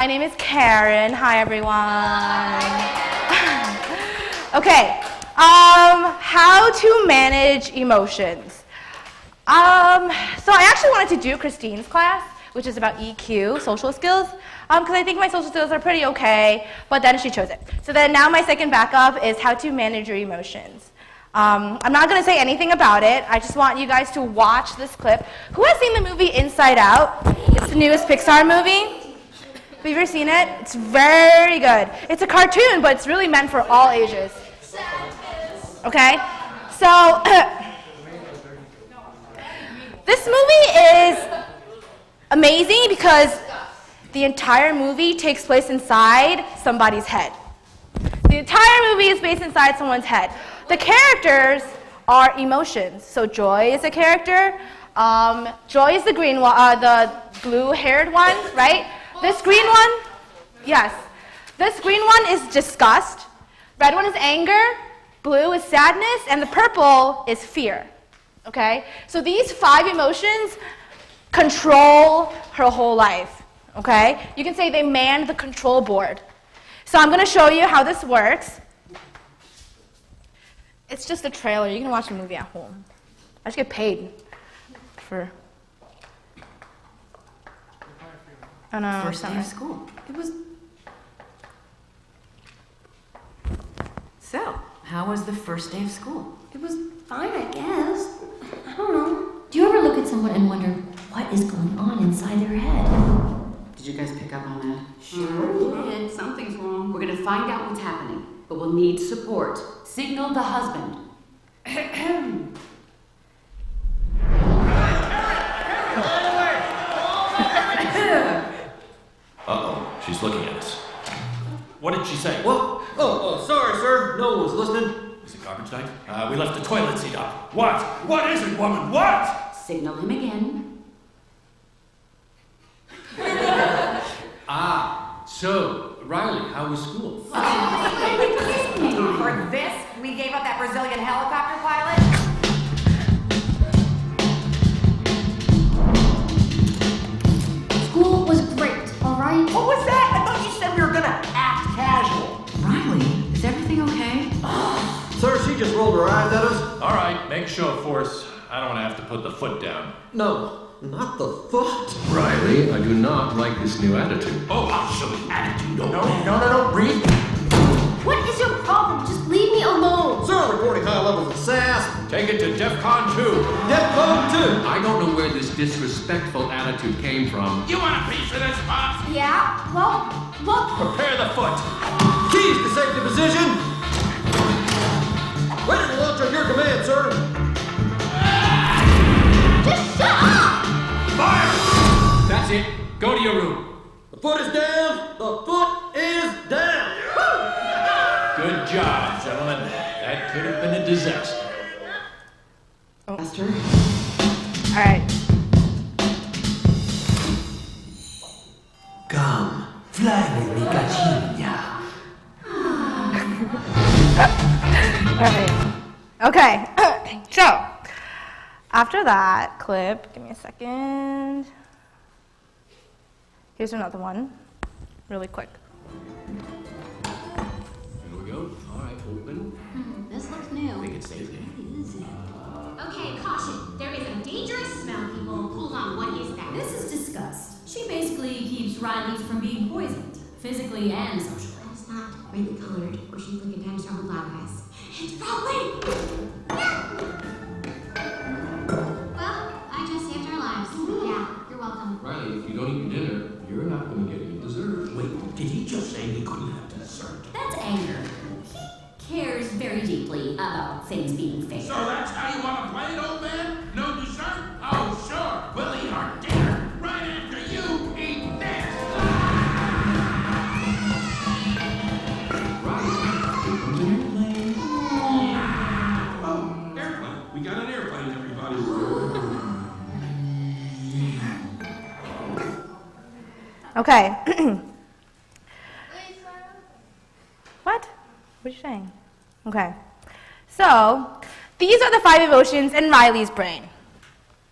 My name is Karen. Hi, everyone. Okay, how to manage emotions. So I actually wanted to do Christine's class, which is about EQ, social skills, because I think my social skills are pretty okay, but then she chose it. So then now my second backup is how to manage your emotions. I'm not going to say anything about it. I just want you guys to watch this clip. Who has seen the movie Inside Out? It's the newest Pixar movie. Have you ever seen it? It's very good. It's a cartoon, but it's really meant for all ages. Okay? So, this movie is amazing because the entire movie takes place inside somebody's head. The entire movie is based inside someone's head. The characters are emotions. So Joy is a character. Joy is the green one, the blue-haired one, right? This green one, yes. This green one is disgust. Red one is anger. Blue is sadness. And the purple is fear. Okay? So these 5 emotions control her whole life. Okay? You can say they man the control board. So I'm going to show you how this works. It's just a trailer. You can watch the movie at home. I just get paid for... Oh no, First day of school. It was... So, how was the first day of school? It was fine, I guess. I don't know. Do you ever look at someone and wonder what is going on inside their head? Did you guys pick up on that? Sure we did. Something's wrong. We're gonna find out what's happening, but we'll need support. Signal the husband. Uh-oh, she's looking at us. What did she say? What? Oh, sorry, sir. No one was listening. Is it garbage night? We left the toilet seat up. What? What is it, woman? What? Signal him again. So, Riley, how was school? For this, we gave up that Brazilian helicopter pilot? School was great, all right? What was that? I thought you said we were gonna act casual. Riley, is everything okay? Sir, she just rolled her eyes at us. All right, make show of force. I don't want to have to put the foot down. No, not the foot. Riley, I do not like this new attitude. Oh, I'll show you attitude. No, breathe. What is your problem? Just leave me alone. Sir, reporting high levels of sass. Take it to DEFCON 2. DEFCON 2. I don't know where this disrespectful attitude came from. You want a piece of this, Pops? Yeah? Well, look. Prepare the foot. Keys to safety position. Ready to launch on your command, sir. Just shut up! Fire! That's it. Go to your room. The foot is down. The foot is down. Good job, gentlemen. That could have been a disaster. Esther? All right. Come, fly with me, Cachinha. All right. Okay. So, after that clip, give me a second. Here's another one, really quick. Here we go. All right, open. This looks new. I think it's safe. Okay, caution. There is a dangerous smell, people. Hold on, what is that? This is disgust. She basically keeps Riley from being poisoned, physically and socially. It's not brightly colored, or she's looking kind of strong with loud eyes. It's Rowley! Yeah! Well, I just saved our lives. Yeah, you're welcome. Riley, if you don't eat your dinner, you're not going to get any dessert. Wait, did he just say we couldn't have dessert? That's anger. He cares very deeply about things being fair. So that's how you want to play it, old man? No dessert? Oh, sure. We'll eat our dinner right after you eat this. Riley, here comes an airplane. Oh, airplane. We got an airplane, everybody. Okay. What? What are you saying? Okay. So, these are the 5 emotions in Riley's brain.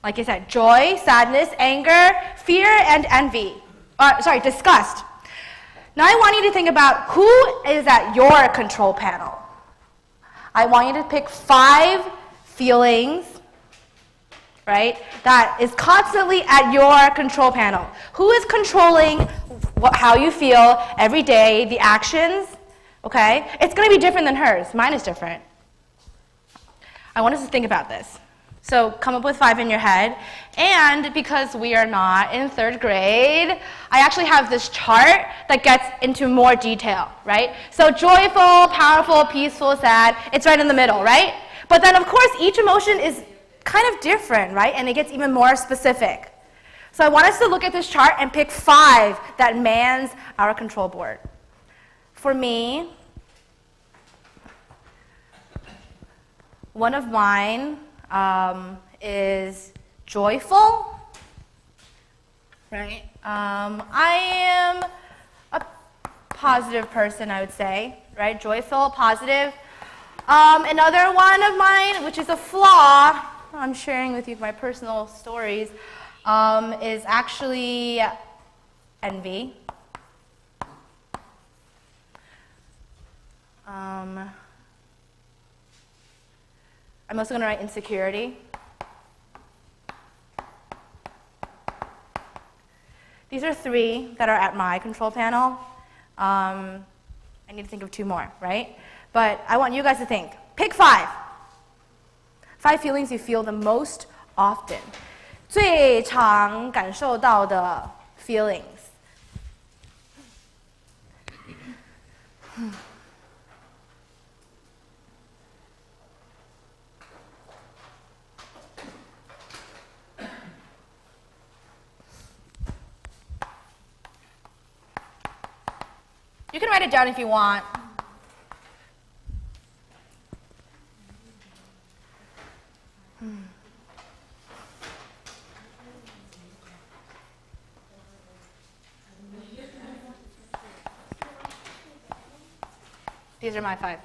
Like I said, joy, sadness, anger, fear, and envy. Disgust. Now I want you to think about who is at your control panel. I want you to pick 5 feelings, right, that is constantly at your control panel. Who is controlling how you feel every day, the actions, okay? It's going to be different than hers. Mine is different. I want us to think about this. So come up with 5 in your head. And because we are not in 3rd grade, I actually have this chart that gets into more detail, right? So joyful, powerful, peaceful, sad, it's right in the middle, right? But then of course each emotion is kind of different, right? And it gets even more specific. So I want us to look at this chart and pick 5 that mans our control board. For me, one of mine is joyful, right? I am a positive person, I would say, right? Joyful, positive. Another one of mine, which is a flaw, I'm sharing with you my personal stories, is actually envy. I'm also going to write insecurity. These are 3 that are at my control panel. I need to think of 2 more, right? But I want you guys to think. Pick 5. 5 feelings you feel the most often. 最常感受到的 feelings. You can write it down if you want. These are my 5.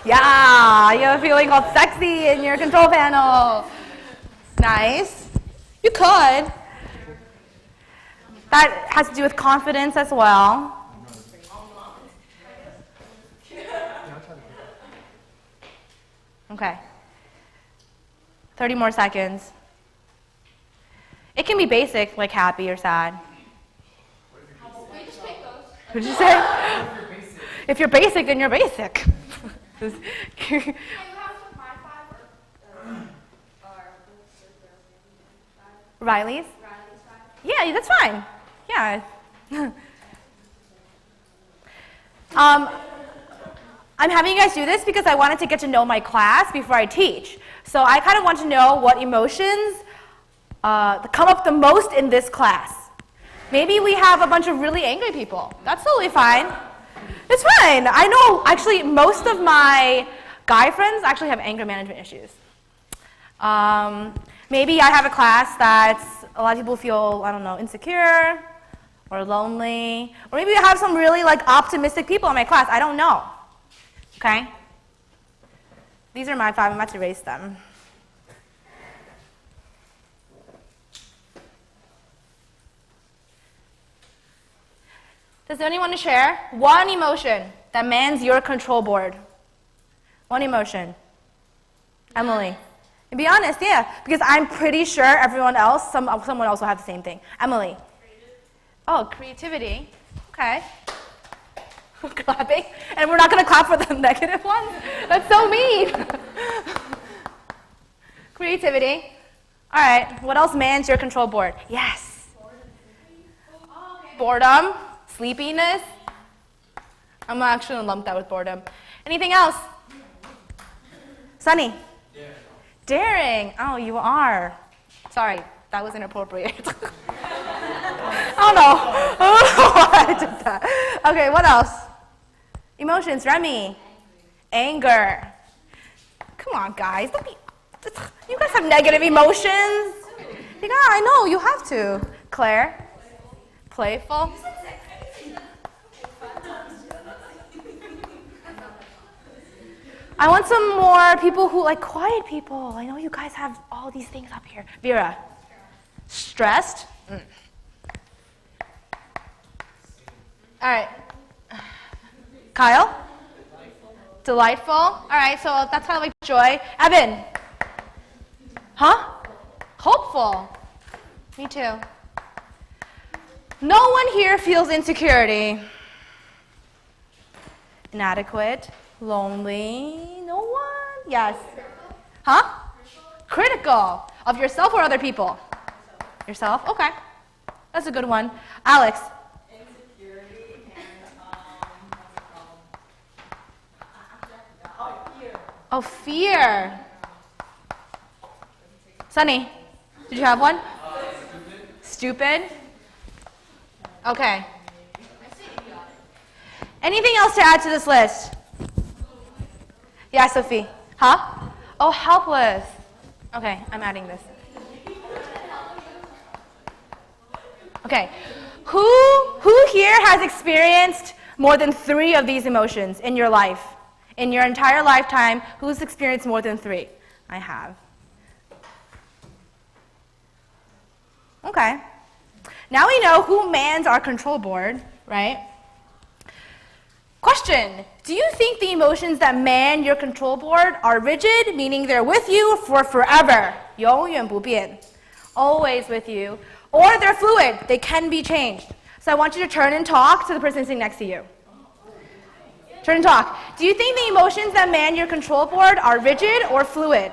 Yeah, you have a feeling called sexy in your control panel. Nice. You could. That has to do with confidence as well. Okay. 30 more seconds. It can be basic, like happy or sad. What'd you say? If you're basic, then you're basic. Riley's? Yeah, that's fine. Yeah. I'm having you guys do this because I wanted to get to know my class before I teach. So I kind of want to know what emotions come up the most in this class. Maybe we have a bunch of really angry people. That's totally fine. It's fine. I know, actually, most of my guy friends actually have anger management issues. Maybe I have a class that's a lot of people feel, I don't know, insecure or lonely. Or maybe I have some really optimistic people in my class. I don't know. Okay? These are my 5. I'm about to erase them. Does anyone want to share one emotion that mans your control board? One emotion. Emily. And be honest, yeah, because I'm pretty sure everyone else, someone else will have the same thing. Emily. Oh, creativity. Okay. Clapping. And we're not going to clap for the negative ones? That's so mean. Creativity. All right. What else mans your control board? Yes. Boredom. Sleepiness. I'm actually going to lump that with boredom. Anything else? Sunny. Daring. Oh, you are. Sorry, that was inappropriate. I don't know why I did that. Okay, what else? Emotions, Remy. Anger. Come on, guys. Don't be, you guys have negative emotions. Yeah, I know, you have to. Claire. Playful. I want some more people who like quiet people. I know you guys have all these things up here. Vera. Stressed? Mm. All right. Kyle? Delightful. All right, so that's kind of like joy. Evan? Huh? Hopeful. Me too. No one here feels insecurity. Inadequate. Lonely. No one? Yes. Huh? Critical. Of yourself or other people? Yourself? Okay. That's a good one. Alex? Oh, fear. Sunny, did you have one? Stupid? Okay. Anything else to add to this list? Yeah, Sophie. Huh? Oh, helpless. Okay, I'm adding this. Okay. Who here has experienced more than 3 of these emotions in your life? In your entire lifetime, who's experienced more than 3? I have. Okay. Now we know who mans our control board, right? Question. Do you think the emotions that man your control board are rigid, meaning they're with you for forever? 永远不变. Always with you. Or they're fluid. They can be changed. So I want you to turn and talk to the person sitting next to you. Turn and talk. Do you think the emotions that man your control board are rigid or fluid?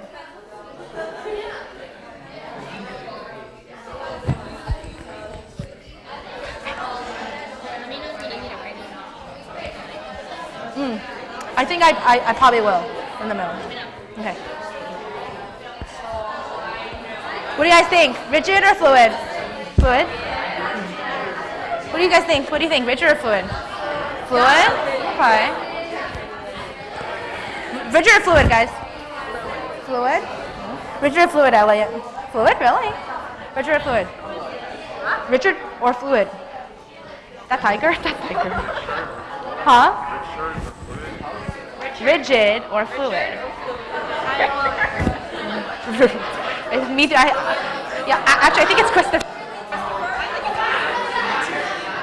I think I probably will in the middle. Okay. What do you guys think? Rigid or fluid? Fluid? What do you guys think? What do you think? Rigid or fluid? Fluid? Okay. Rigid or fluid, guys? Fluid? Rigid or fluid, Elliot? Fluid, really? Rigid or fluid? Rigid or fluid? That tiger? That tiger. Huh? Rigid or fluid? Me too. Actually, I think it's Christopher.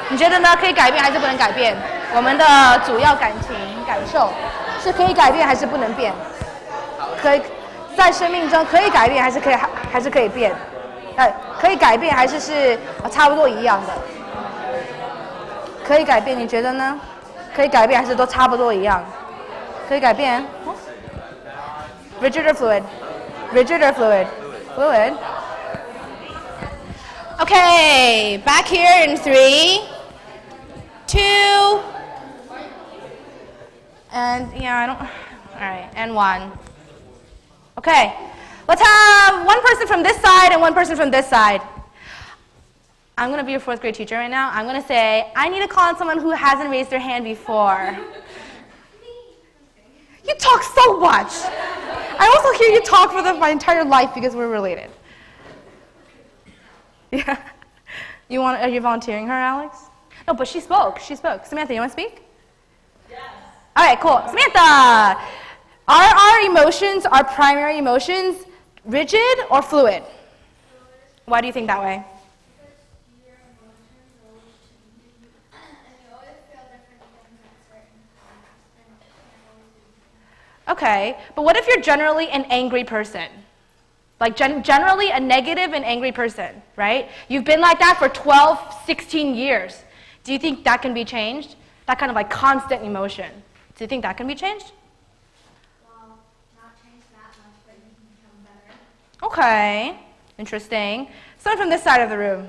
你觉得呢？可以改变还是不能改变？我们的主要感情感受是可以改变还是不能变？可以在生命中可以改变还是可以变？可以改变还是差不多一样的？可以改变，你觉得呢？可以改变还是都差不多一样？可以改变。Rigid or fluid? Rigid or fluid? Fluid. Okay, back here in 3, 2, and I don't. All right, and 1. Okay, let's have one person from this side and one person from this side. I'm going to be your 4th grade teacher right now. I'm going to say, I need to call on someone who hasn't raised their hand before. You talk so much. I also hear you talk for my entire life because we're related. Yeah. Are you volunteering her, Alex? No, but she spoke. Samantha, you want to speak? Yes. All right, cool. Samantha, are our emotions, our primary emotions, rigid or fluid? Why do you think that way? Okay, but what if you're generally an angry person? Like generally a negative and angry person, right? You've been like that for 12, 16 years. Do you think that can be changed? That kind of like constant emotion. Do you think that can be changed? Well, not changed that much, but you can become better. Okay, interesting. Someone from this side of the room.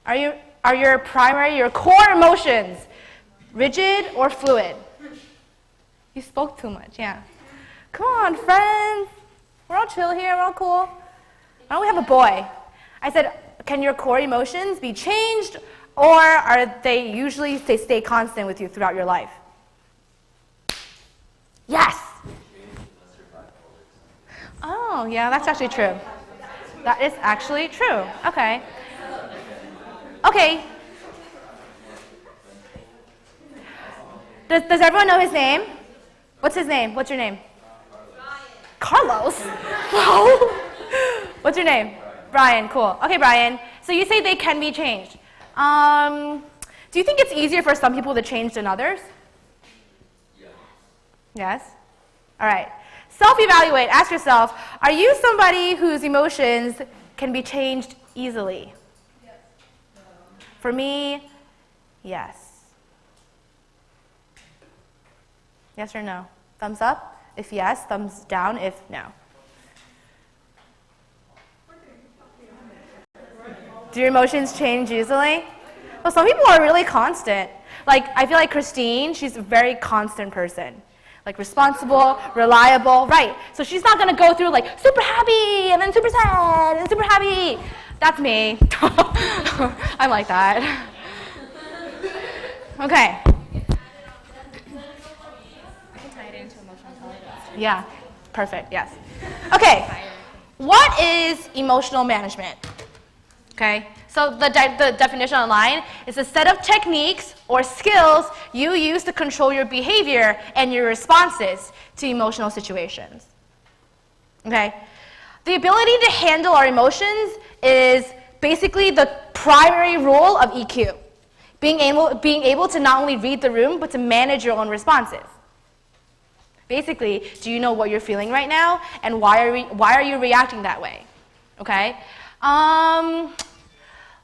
Are your core emotions rigid or fluid? You spoke too much, yeah. Come on, friends. We're all chill here, we're all cool. Why don't we have a boy? I said, can your core emotions be changed, or are they usually stay constant with you throughout your life? Yes. Oh, yeah, that's actually true. That is actually true. Okay. Okay. Does everyone know his name? What's his name? What's your name? Carlos? Wow. What's your name? Brian, cool. Okay, Brian. So you say they can be changed. Do you think it's easier for some people to change than others? Yes? All right. Self-evaluate. Ask yourself, are you somebody whose emotions can be changed easily? Yes. For me, yes. Yes or no? Thumbs up if yes, thumbs down if no. Do your emotions change easily? Well, some people are really constant. Like, I feel like Christine, she's a very constant person. Like, responsible, reliable, right. So she's not going to go through, like, super happy, and then super sad, and super happy. That's me. I'm like that. Okay. Yeah, perfect, yes. Okay, what is emotional management? Okay, so the definition online is a set of techniques or skills you use to control your behavior and your responses to emotional situations. Okay, the ability to handle our emotions is basically the primary role of EQ. Being able to not only read the room, but to manage your own responses. Basically, do you know what you're feeling right now, and why are you reacting that way? Okay.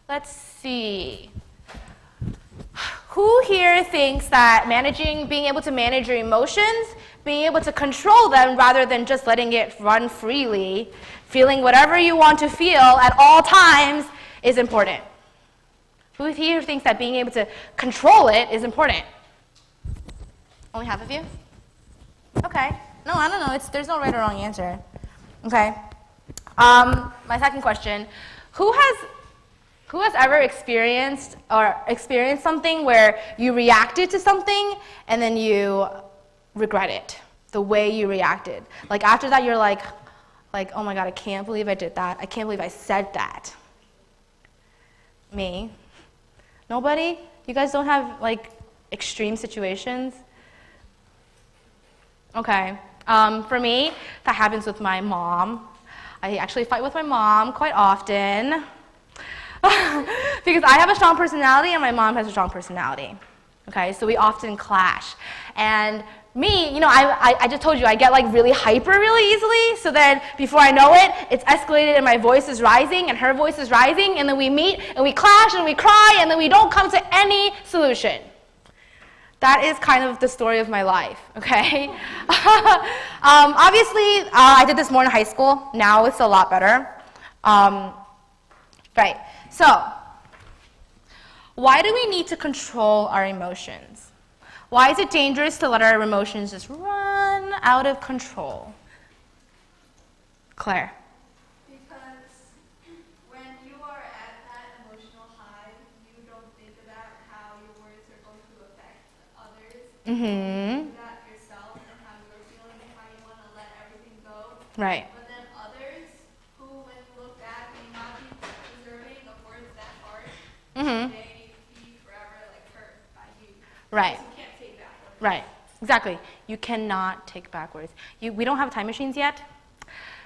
Let's see. Who here thinks that being able to manage your emotions, being able to control them rather than just letting it run freely, feeling whatever you want to feel at all times is important? Who here thinks that being able to control it is important? Only half of you? Okay. No, I don't know. There's no right or wrong answer. Okay. My second question: Who has ever experienced something where you reacted to something and then you regret it, the way you reacted? Like after that, you're like, oh my God, I can't believe I did that. I can't believe I said that. Me? Nobody? You guys don't have like extreme situations? Okay. For me, that happens with my mom. I actually fight with my mom quite often because I have a strong personality and my mom has a strong personality. Okay, so we often clash. And me, I just told you, I get like really hyper really easily. So then before I know it, it's escalated and my voice is rising and her voice is rising, and then we meet and we clash and we cry and then we don't come to any solution. That is kind of the story of my life, okay? Obviously, I did this more in high school. Now it's a lot better. Right, so why do we need to control our emotions? Why is it dangerous to let our emotions just run out of control? Claire. Because when you are at that emotional high, you don't think about how your words are going to affect others. Mm-hmm. About yourself and how you're feeling and how you want to let everything go. Right. But then others who, when you look back, may not be deserving of words that harsh, Mm-hmm. they be forever like hurt by you. Right. You can't take back what Right. Exactly. You cannot take backwards. We don't have time machines yet,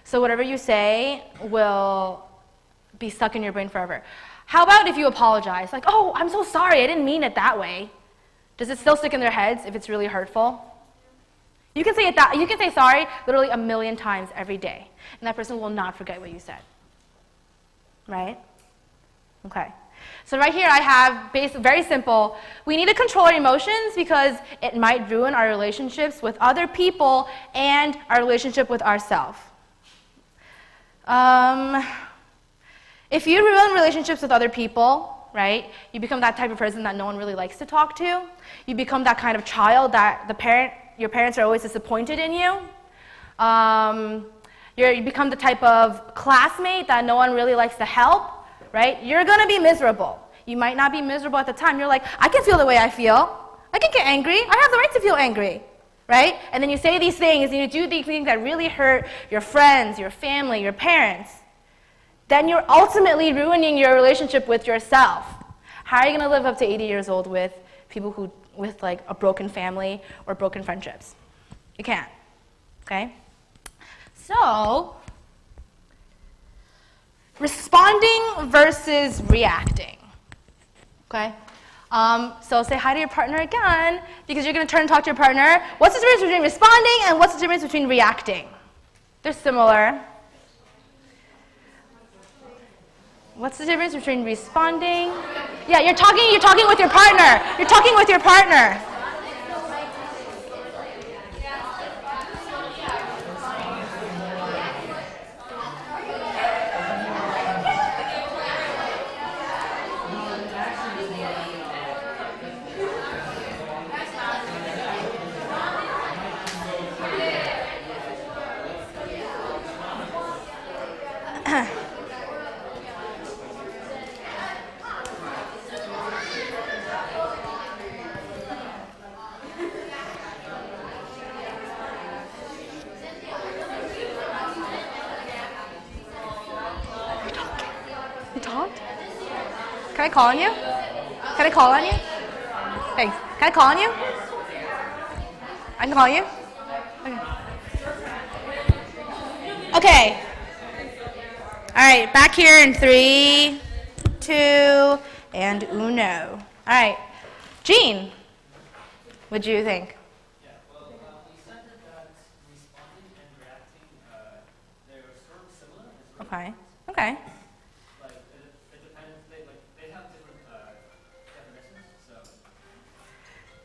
so whatever you say will be stuck in your brain forever. How about if you apologize? Like, oh, I'm so sorry, I didn't mean it that way. Does it still stick in their heads if it's really hurtful? You can say sorry literally 1,000,000 times every day, and that person will not forget what you said. Right? Okay. So right here I have very simple. We need to control our emotions because it might ruin our relationships with other people and our relationship with ourselves. If you ruin relationships with other people, right, you become that type of person that no one really likes to talk to. You become that kind of child that your parents are always disappointed in you. You become the type of classmate that no one really likes to help, right? You're going to be miserable. You might not be miserable at the time. You're like, I can feel the way I feel. I can get angry. I have the right to feel angry, right? And then you say these things and you do these things that really hurt your friends, your family, your parents. Then you're ultimately ruining your relationship with yourself. How are you going to live up to 80 years old with people with like a broken family or broken friendships? You can't. Okay? So, responding versus reacting. Okay? So say hi to your partner again, because you're going to turn and talk to your partner. What's the difference between responding and what's the difference between reacting? They're similar. What's the difference between responding? Yeah, you're talking with your partner. You're talking with your partner. You talked? Can I call on you? Can I call on you? Thanks. Can I call on you? I can call you? Okay. All right, back here in 3, 2, and uno. All right. Jean, what do you think? Yeah, well, you said that responding and reacting, they're sort of similar. Okay. Okay. Like, it depends, they have different definitions, so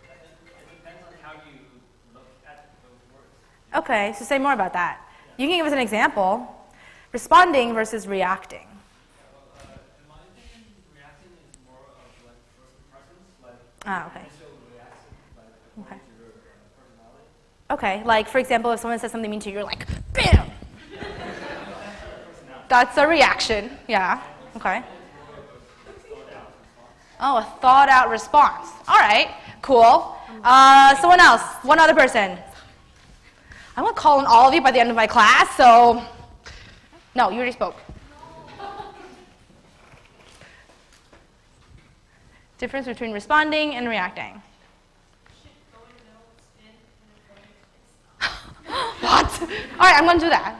it depends on how you look at those words. Okay, so say more about that. You can give us an example. Responding versus reacting. In my opinion, reacting is more of like first impressions, like Okay. initial reaction, like Okay. according to your personality. Okay, like for example, if someone says something mean to you, you're like, BAM! That's a reaction, yeah. Okay. Oh, a thought out response. All right, cool. Someone else, one other person. I'm gonna call on all of you by the end of my class, so. No, you already spoke. Difference between responding and reacting. What? All right, I'm going to do that.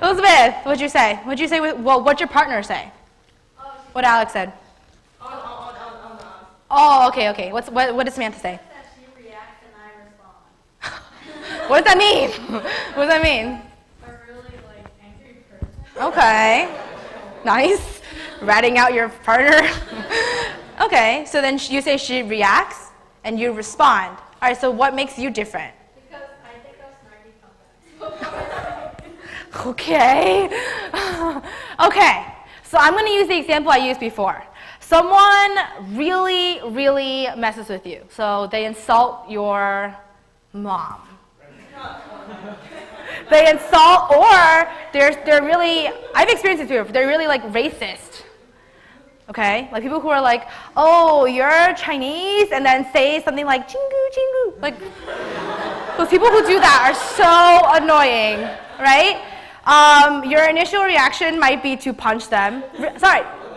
Elizabeth, what'd you say? What'd you say? Well, what'd your partner say? What Alex said? Oh, okay. What did Samantha say? She reacts and I respond. What does that mean? What does that mean? A really angry person. Okay. Nice. Ratting out your partner. Okay, so then you say she reacts and you respond. All right, so what makes you different? Because I think of snarky comments. Okay. Okay, so I'm going to use the example I used before. Someone really, really messes with you. So they insult your mom. They insult, or they're really, I've experienced this before, they're really racist. Okay? Like people who are like, oh, you're Chinese, and then say something like, chingu, chingu. Like, those people who do that are so annoying, right? Your initial reaction might be to punch them.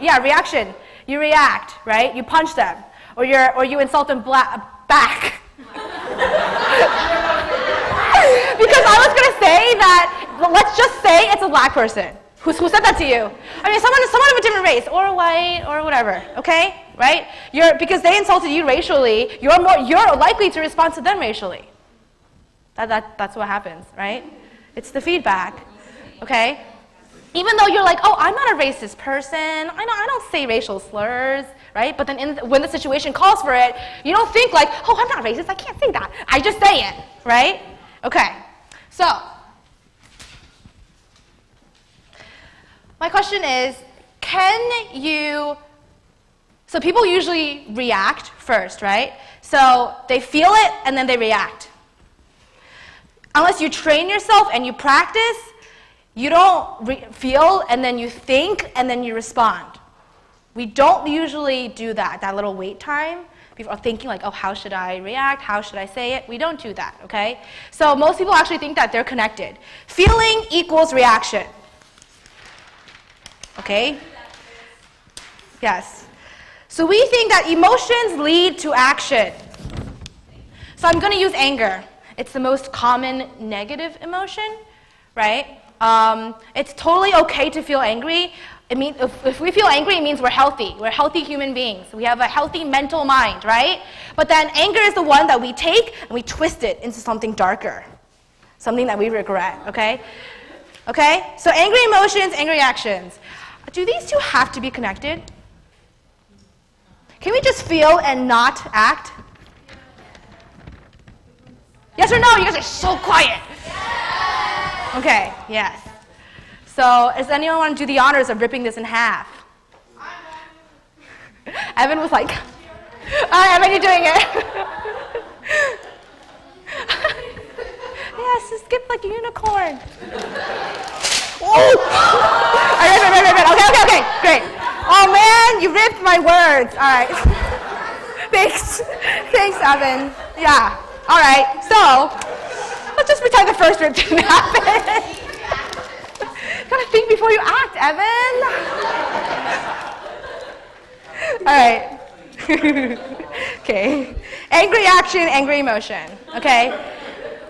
Reaction. You react, right? You punch them, or you insult them back. Because I was gonna say that. Let's just say it's a black person who said that to you. I mean, someone of a different race, or white, or whatever. Okay, right? Because they insulted you racially. You're likely to respond to them racially. That's what happens, right? It's the feedback. Okay. Even though you're like, oh, I'm not a racist person. I don't say racial slurs, right? But then when the situation calls for it, you don't think like, oh, I'm not racist. I can't say that. I just say it, right? Okay. So my question is, so people usually react first, right? So they feel it and then they react. Unless you train yourself and you practice, you don't feel and then you think and then you respond. We don't usually do that little wait time. People are thinking like, oh, how should I react? How should I say it? We don't do that, okay? So most people actually think that they're connected. Feeling equals reaction. Okay? Yes. So we think that emotions lead to action. So I'm going to use anger. It's the most common negative emotion, right? It's totally okay to feel angry. It means if we feel angry, it means we're healthy. We're healthy human beings. We have a healthy mental mind, right? But then anger is the one that we take and we twist it into something darker, something that we regret, okay? Okay? So angry emotions, angry actions. Do these two have to be connected? Can we just feel and not act? Yes or no? You guys are so quiet. Okay, yes. So, does anyone want to do the honors of ripping this in half? Evan was like, all right, Evan, you're doing it. Yes, just skip like a unicorn. Oh! Right. Okay, great. Oh man, you ripped my words. All right. Thanks, Evan. Yeah. All right. So let's just pretend the first rip didn't happen. Gotta think before you act, Evan. All right. Okay. Angry action, angry emotion. Okay.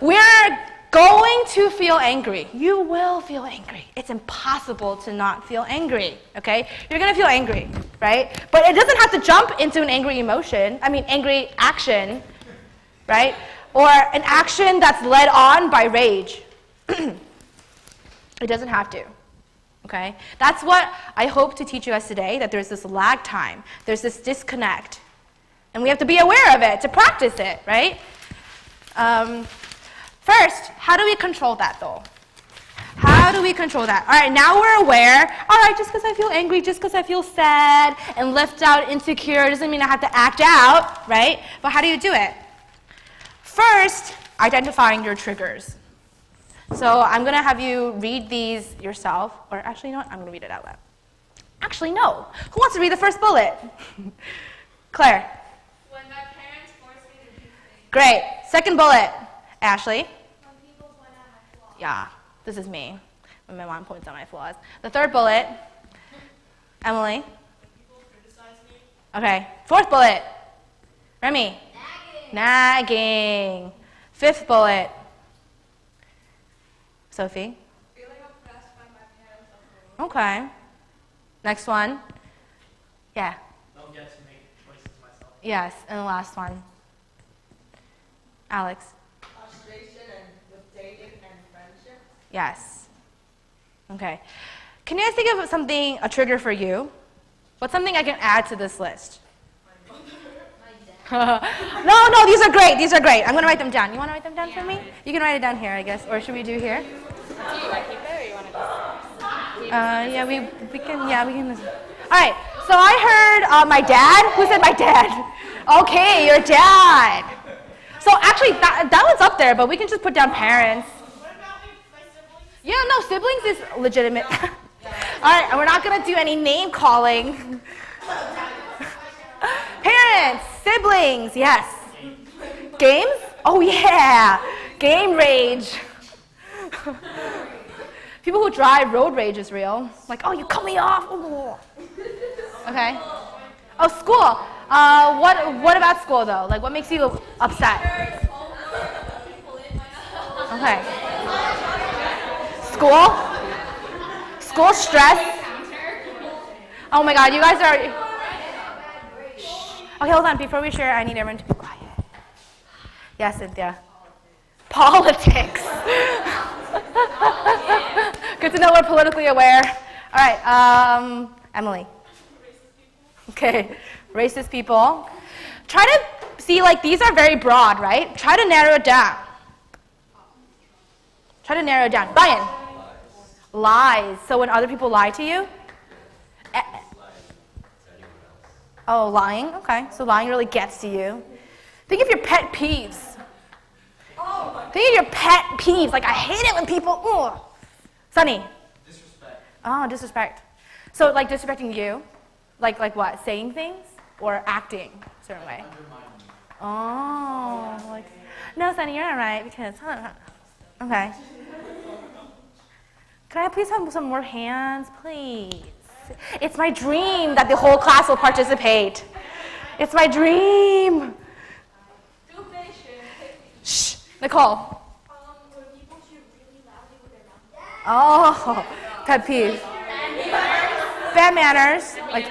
We're going to feel angry. You will feel angry. It's impossible to not feel angry, okay? You're gonna feel angry, right? But it doesn't have to jump into an angry angry action, right? Or an action that's led on by rage. It doesn't have to, okay? That's what I hope to teach you guys today, that there's this lag time. There's this disconnect. And we have to be aware of it to practice it, right? First, how do we control that though? How do we control that? All right, now we're aware. All right, just because I feel angry, just because I feel sad and left out, insecure, doesn't mean I have to act out, right? But how do you do it? First, identifying your triggers. So I'm going to have you read these yourself. Or actually, you know what? I'm going to read it out loud. Actually, no. Who wants to read the first bullet? Claire. When my parents force me to do things. Great. Second bullet. Ashley. When people point out my flaws. Yeah, this is me. When my mom points out my flaws. The third bullet. Emily. When people criticize me. Okay. Fourth bullet. Remy. Nagging. Fifth bullet. Sophie. Feeling oppressed by my parents. Okay. Next one. Yeah. Don't get to make choices myself. Yes, and the last one. Alex. Frustration and with dating and friendship. Yes. Okay. Can you guys think of something, a trigger for you? What's something I can add to this list? No, these are great. These are great. I'm going to write them down. You want to write them down for me? You can write it down here, I guess. Or should we do here? Yeah, we can. Yeah, we can. All right. So I heard my dad. Who said my dad? Okay, your dad. So actually, that one's up there, but we can just put down parents. What about my siblings? Yeah, no, siblings is legitimate. All right, and we're not going to do any name calling. Parents, siblings, yes. Games? Oh yeah, game rage. People who drive, road rage is real. Like, oh, you cut me off. Ooh. Okay. Oh, school. What about school though? Like, what makes you upset? Okay. School stress. Oh my God, you guys are. Okay, hold on. Before we share, I need everyone to be quiet. Yes, Cynthia. Politics. Good to know we're politically aware. All right, Emily. Okay, racist people. Try to see, like, these are very broad, right? Try to narrow it down. Brian. Lies. So when other people lie to you? Oh, lying? Okay, so lying really gets to you. Think of your pet peeves. Think of your pet peeves. Like, I hate it when people, ugh. Sunny. Disrespect. Oh, disrespect. So, like, disrespecting you? Like what? Saying things? Or acting a certain way? Oh, like, no, Sunny, you're not right, because, okay. Can I please have some more hands, please? It's my dream that the whole class will participate. It's my dream. Shh, Nicole. When people chew really loudly with their mouth. Oh, pet peeve. Bad manners. Like,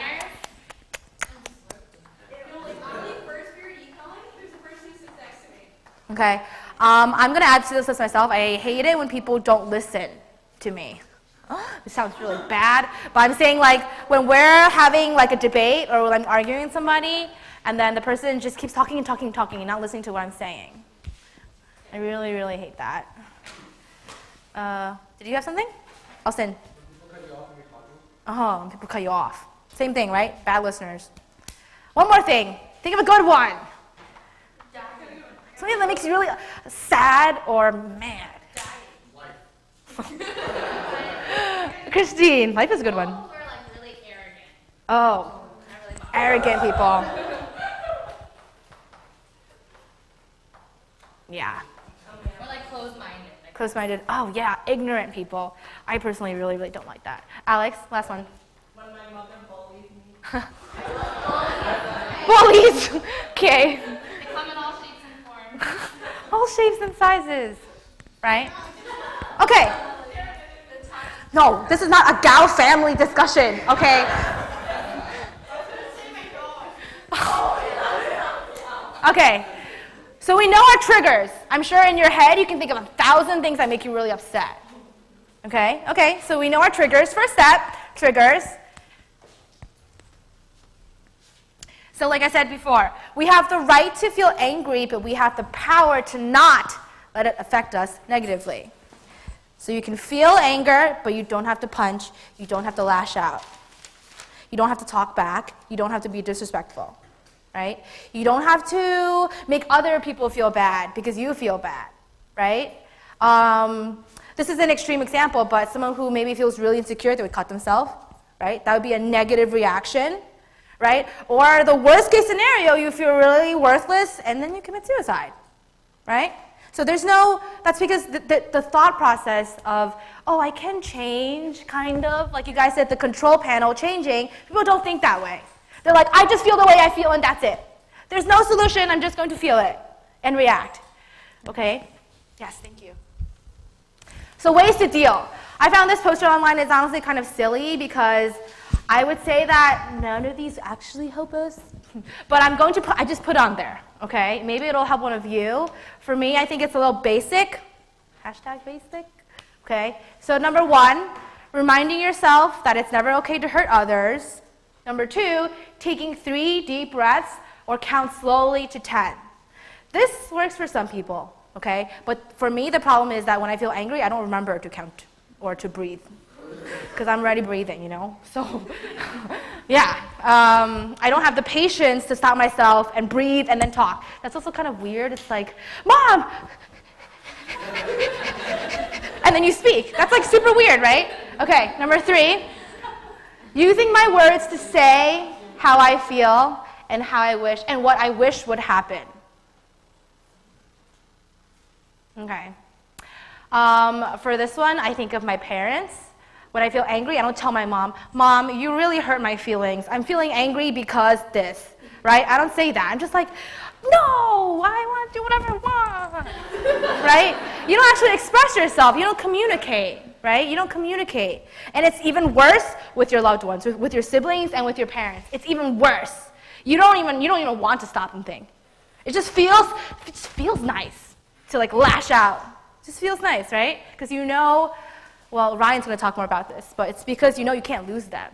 okay. I'm going to add to this list myself. I hate it when people don't listen to me. It sounds really bad, but I'm saying like when we're having like a debate or when I'm arguing with somebody and then the person just keeps talking and talking and talking and not listening to what I'm saying. I really, really hate that. Did you have something? Austin? Oh, people cut you off. Same thing, right? Bad listeners. One more thing. Think of a good one. Something that makes you really sad or mad. Christine, life is a good one. People who are like really arrogant. Oh, arrogant people. Yeah. Or like closed-minded. Like, Close-minded. Oh, yeah, ignorant people. I personally really, really don't like that. Alex, last one. When my mother bullies me. Bullies. Okay. they come in all shapes and forms. All shapes and sizes, right? Okay. No, this is not a gal family discussion, okay? Okay, so we know our triggers. I'm sure in your head you can think of 1,000 things that make you really upset. Okay, so we know our triggers. First step, triggers. So like I said before, we have the right to feel angry, but we have the power to not let it affect us negatively. So you can feel anger, but you don't have to punch. You don't have to lash out. You don't have to talk back. You don't have to be disrespectful, right? You don't have to make other people feel bad because you feel bad, right? This is an extreme example, but someone who maybe feels really insecure, they would cut themselves, right? That would be a negative reaction, right? Or the worst case scenario, you feel really worthless and then you commit suicide, right? So that's because the thought process of, oh, I can change, kind of, like you guys said, the control panel changing, people don't think that way. They're like, I just feel the way I feel and that's it. There's no solution, I'm just going to feel it and react. Okay? Yes, thank you. So ways to deal. I found this poster online is honestly kind of silly because I would say that none of these actually help us, but I just put on there, okay? Maybe it'll help one of you. For me, I think it's a little basic, #basic, okay? So number 1, reminding yourself that it's never okay to hurt others. Number 2, taking 3 deep breaths or count slowly to 10. This works for some people, okay? But for me, the problem is that when I feel angry, I don't remember to count or to breathe. Because I'm already breathing, you know? So, yeah. I don't have the patience to stop myself and breathe and then talk. That's also kind of weird. It's like, Mom! And then you speak. That's like super weird, right? Okay, number 3. Using my words to say how I feel and how I wish and what I wish would happen. Okay. For this one, I think of my parents. When I feel angry, I don't tell my mom, Mom, you really hurt my feelings. I'm feeling angry because this, right? I don't say that. I'm just like, no, I want to do whatever I want, right? You don't actually express yourself. You don't communicate, right? You don't communicate. And it's even worse with your loved ones, with your siblings and with your parents. It's even worse. You don't even want to stop and think. It just feels nice to like lash out. It just feels nice, right? Because you know, well, Ryan's going to talk more about this, but it's because you know you can't lose them.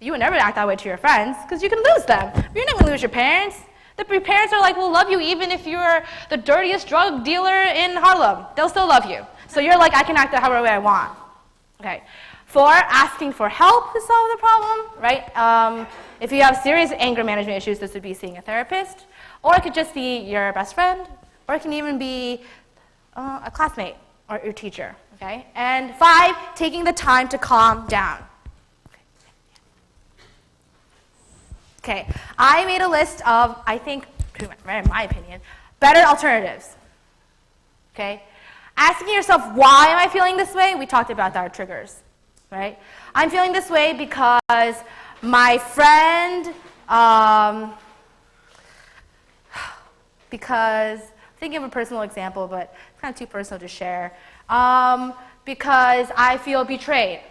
You would never act that way to your friends because you can lose them. But you're not going to lose your parents. Your parents are like, will love you even if you're the dirtiest drug dealer in Harlem. They'll still love you. So you're like, I can act however way I want. Okay. 4, asking for help to solve the problem, right? If you have serious anger management issues, this would be seeing a therapist. Or it could just be your best friend. Or it can even be a classmate or your teacher. Okay? And 5, taking the time to calm down. Okay, I made a list of, I think, in my opinion, better alternatives. Okay? Asking yourself, why am I feeling this way? We talked about our triggers. right? I'm feeling this way because my friend, because, thinking of a personal example, but it's kind of too personal to share, because I feel betrayed.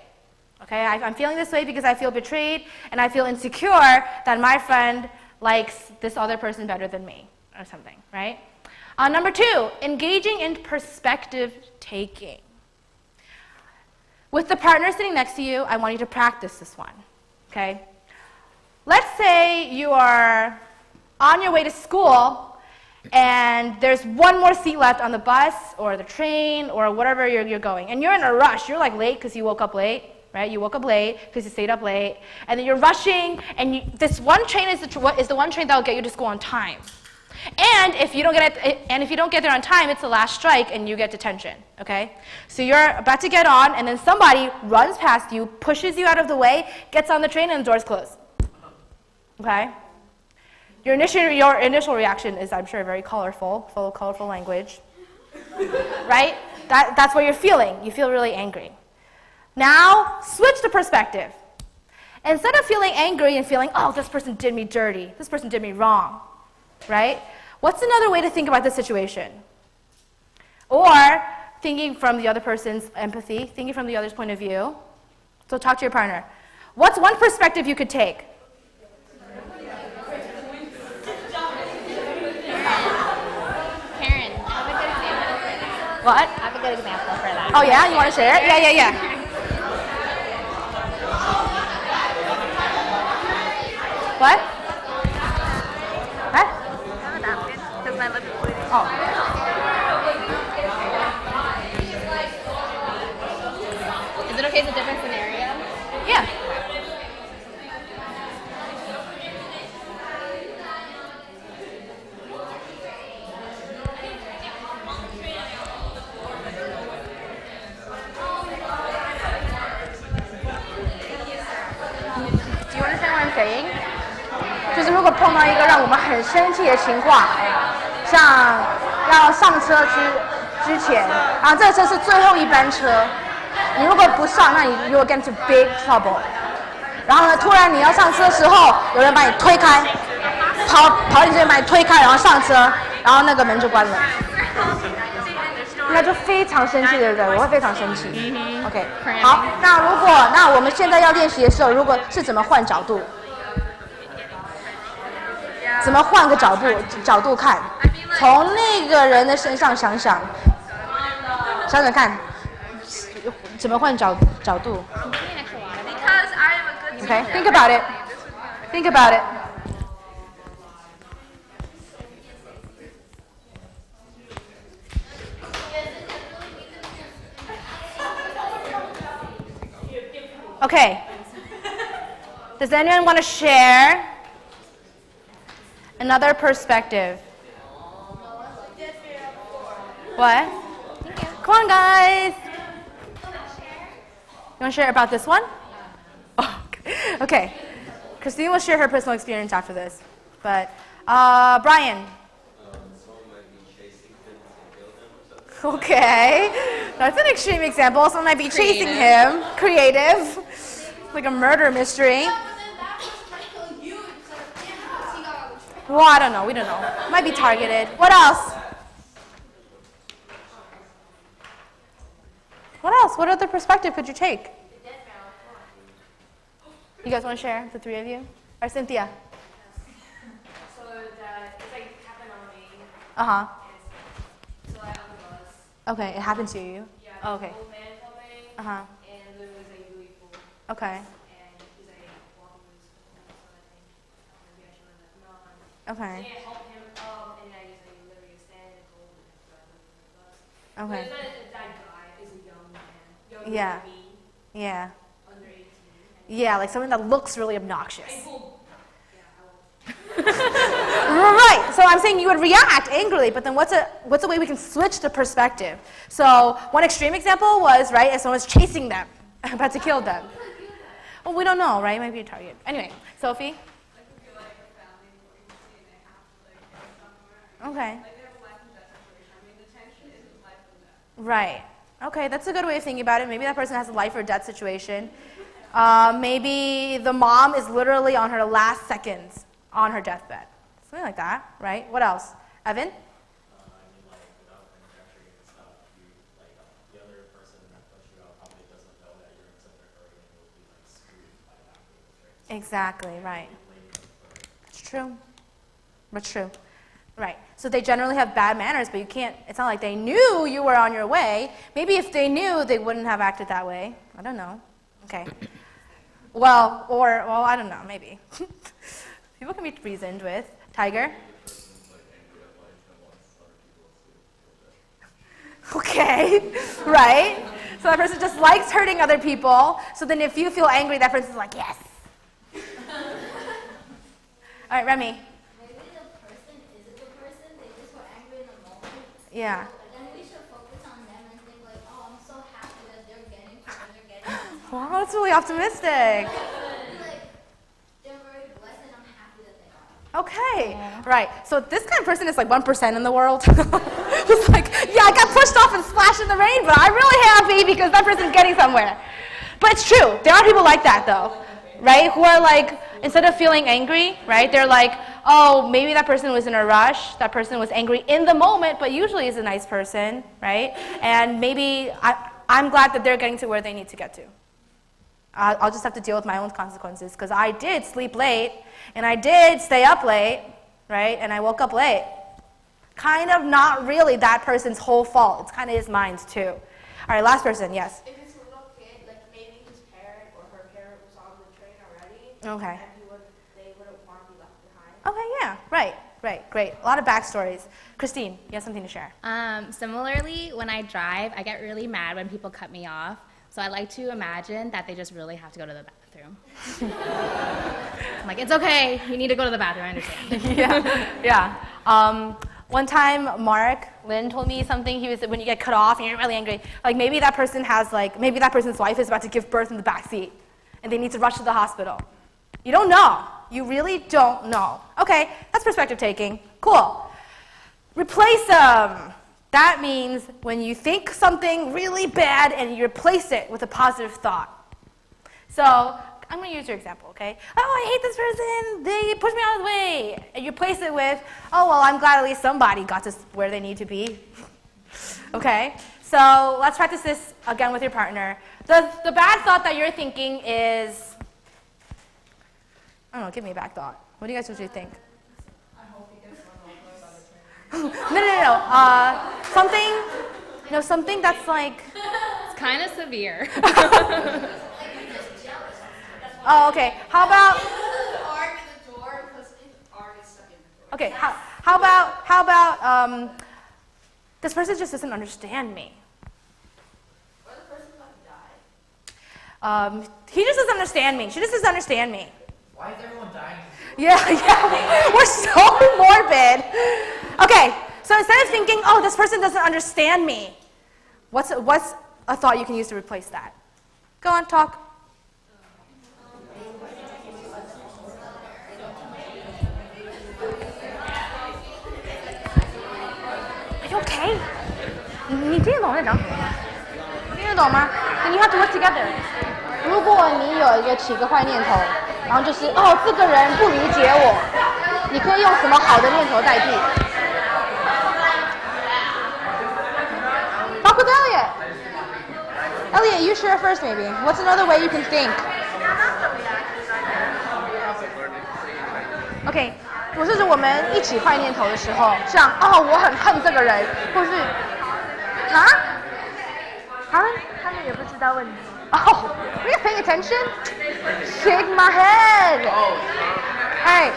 Okay, I'm feeling this way because I feel betrayed and I feel insecure that my friend likes this other person better than me or something, right? Number 2, engaging in perspective taking. With the partner sitting next to you, I want you to practice this one, okay? Let's say you are on your way to school and there's one more seat left on the bus or the train or whatever you're going. And you're in a rush. You're like late because you woke up late, right? You woke up late because you stayed up late. And then you're rushing, and this one train is the one train that will get you to school on time. And if you don't get there on time, it's the last strike and you get detention, okay? So you're about to get on, and then somebody runs past you, pushes you out of the way, gets on the train, and the doors close. Okay? Your initial reaction is, I'm sure, very colorful, full of colorful language, right? That's what you're feeling. You feel really angry. Now, switch the perspective. Instead of feeling angry and feeling, oh, this person did me dirty, this person did me wrong, right? What's another way to think about this situation? Or thinking from the other person's empathy, thinking from the other's point of view. So talk to your partner. What's one perspective you could take? Karen, I have a good example for that. What? I have a good example for that. Oh yeah? You want to share it? Yeah. What? Huh? Because my lip is bleeding. Oh. Is it okay? It's a different scenario? Yeah. Do you understand what I'm saying? 就是如果碰到一个让我们很生气的情况，像要上车之前，啊，这个车是最后一班车，你如果不上，那你 you will get into big trouble。然后呢，突然你要上车的时候，有人把你推开，跑进这边把你推开，然后上车，然后那个门就关了。那就非常生气，对不对？我会非常生气。OK， 好，那我们现在要练习的时候，如果是怎么换角度？怎么换个角度看？从那个人的身上想想看，怎么换角度 Because I am a good？Okay, think about it. Think about it. Okay. Does anyone want to share another perspective? What? Come on, guys. You want to share about this one? Oh, okay. Christine will share her personal experience after this. But, Brian. Okay. That's an extreme example. Someone might be chasing him. Creative. Like a murder mystery. Well, I don't know. We don't know. Might be targeted. What else? What else? What other perspective could you take? You guys want to share, the three of you? Or Cynthia? So that it's like happened on me. Uh-huh. So I on the bus. Okay, it happened to you? Yeah, Oh, okay. old man coming. Uh-huh. And it was like really full. Okay. And he's like walking with his foot, so I think maybe I should let him on. Okay. So I help him up, and I just like literally stand and hold him and grab him from the bus. Okay. But it's not that guy is a young man. Younger Yeah. than me, Yeah. under 18. Yeah, like something that looks really obnoxious. I pulled. Right. So I'm saying you would react angrily, but then what's a way we can switch the perspective? So one extreme example was, right, if someone's chasing them, about to kill them. Well, we don't know, right? It might be a target. Anyway, Sophie? Okay. Right. Okay, that's a good way of thinking about it. Maybe that person has a life or death situation. Maybe the mom is literally on her last seconds on her deathbed. Something like that, right? What else? Evan? I mean, like, without manufacturing and stuff, the other person that puts you out probably doesn't know that you're in such a hurry and will be, like, screwed by that. Exactly, right. It's true. But true. Right. So they generally have bad manners, but you can't, it's not like they knew you were on your way. Maybe if they knew, they wouldn't have acted that way. I don't know. Okay. Well, I don't know, maybe. People can be reasoned with. Tiger? Okay, right? So that person just likes hurting other people. So then if you feel angry, that person's like, yes. All right, Remy. Maybe the person isn't the person, they just were angry in the moment. Yeah. Then we should focus on them and think like, oh, I'm so happy that they're getting to where they're getting. Wow, that's really optimistic. Like, they're very blessed and I'm happy that they are. Okay, right. So this kind of person is like 1% in the world. Just like, yeah, I got pushed off and splashed in the rain, but I'm really happy because that person's getting somewhere. But it's true. There are people like that, though, right? Who are like, instead of feeling angry, right, they're like, oh, maybe that person was in a rush. That person was angry in the moment, but usually is a nice person, right? And maybe I'm glad that they're getting to where they need to get to. I'll just have to deal with my own consequences because I did sleep late and I did stay up late, right? And I woke up late. Kind of not really that person's whole fault. It's kind of his mind too. All right, last person, yes. If it's a little kid, like maybe his parent or her parent was on the train already. Okay. And they wouldn't want to be left behind. Okay, yeah, right, great. A lot of backstories. Christine, you have something to share. Similarly, when I drive, I get really mad when people cut me off. So I like to imagine that they just really have to go to the bathroom. I'm like, it's okay, you need to go to the bathroom, I understand. Yeah. One time, Lynn told me something. He was when you get cut off and you're really angry. Like maybe that person has maybe that person's wife is about to give birth in the back seat, and they need to rush to the hospital. You don't know. You really don't know. Okay, that's perspective taking. Cool. Replace them. That means when you think something really bad and you replace it with a positive thought. So I'm going to use your example, okay? Oh, I hate this person. They pushed me out of the way. And you replace it with, oh, well, I'm glad at least somebody got to where they need to be. Okay? So let's practice this again with your partner. The bad thought that you're thinking is, I don't know, give me a bad thought. What do you guys usually think? No. Something that's like... It's kind of severe. Oh, okay. How about... Arm in the door because his arm is stuck in the door. Okay, how about, this person just doesn't understand me. Or the person's about to die. He just doesn't understand me. She just doesn't understand me. Why is everyone dying? Yeah, we're so morbid. Okay, so instead of thinking, oh, this person doesn't understand me, what's a thought you can use to replace that? Go on, talk. Are you okay? 你听得懂在讲什么吗？听得懂吗？ Then you have to work together. 如果你有起个坏念头，然后就是哦，这个人不理解我，你可以用什么好的念头代替？包括 Elliot, you share first maybe. What's another way you can think? Okay, 我是指我们一起坏念头的时候，像哦，我很恨这个人，或是他们也不知道问题。Oh, are you paying attention? Shake my head. Alright,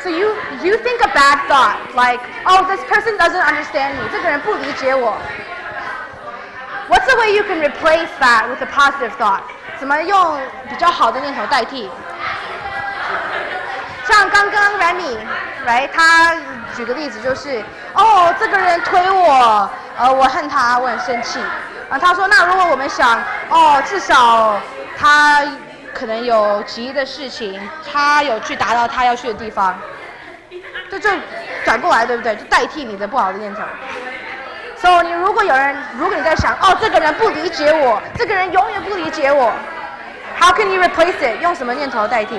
so you think a bad thought, like, oh, this person doesn't understand me. 这个人不理解我。What's the way you can replace that with a positive thought? 怎么用比较好的念头代替？像刚刚 Remy，right？ 他举个例子就是，哦，这个人推我，我恨他，我很生气。然后他说，那如果我们想，哦，至少他可能有急的事情，他有去达到他要去的地方，就转过来，对不对？就代替你的不好的念头。So 你如果你在想，哦，这个人不理解我，这个人永远不理解我 ，How can you replace it？ 用什么念头代替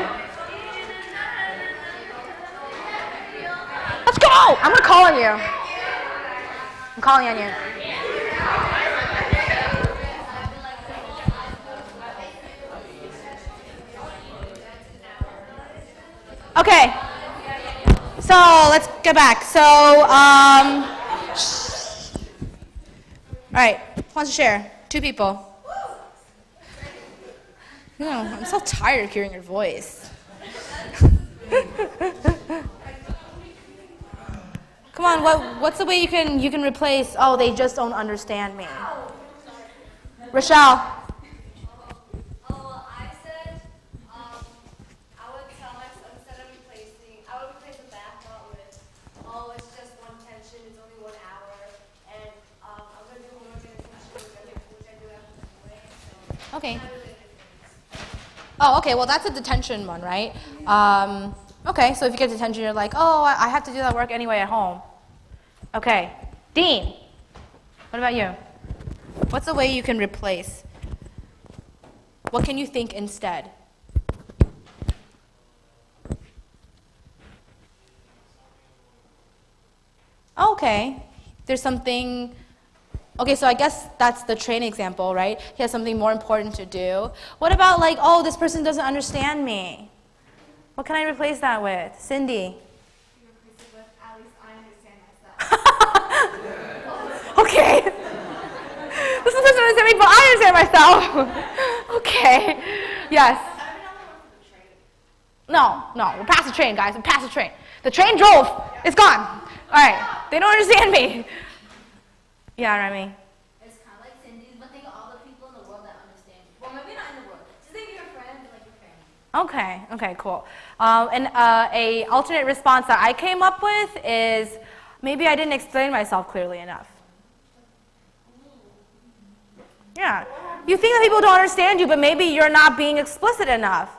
？Let's go! I'm gonna call on you. I'm calling on you. Okay. So let's get back. So, all right. Who wants to share? 2 people. I'm so tired of hearing your voice. Come on. What's the way you can replace? Oh, they just don't understand me. Rochelle. Okay. Oh, okay. Well, that's a detention one, right? Okay. So if you get detention, you're like, oh, I have to do that work anyway at home. Okay. Dean, what about you? What's the way you can replace? What can you think instead? Okay. There's something. Okay, so I guess that's the train example, right? He has something more important to do. What about like, oh, this person doesn't understand me? What can I replace that with? Cindy? You replace it with, at least I understand myself. Okay. This doesn't understand me, but I understand myself. Okay. Yes. No, we're past the train, guys. We're past the train. The train drove. It's gone. All right. They don't understand me. Yeah, Remy. It's kind of like Cindy's, but think of all the people in the world that understand you. Well, maybe not in the world. Just think of your friends like your family. Okay, cool. And a alternate response that I came up with is maybe I didn't explain myself clearly enough. Yeah. You think that people don't understand you, but maybe you're not being explicit enough.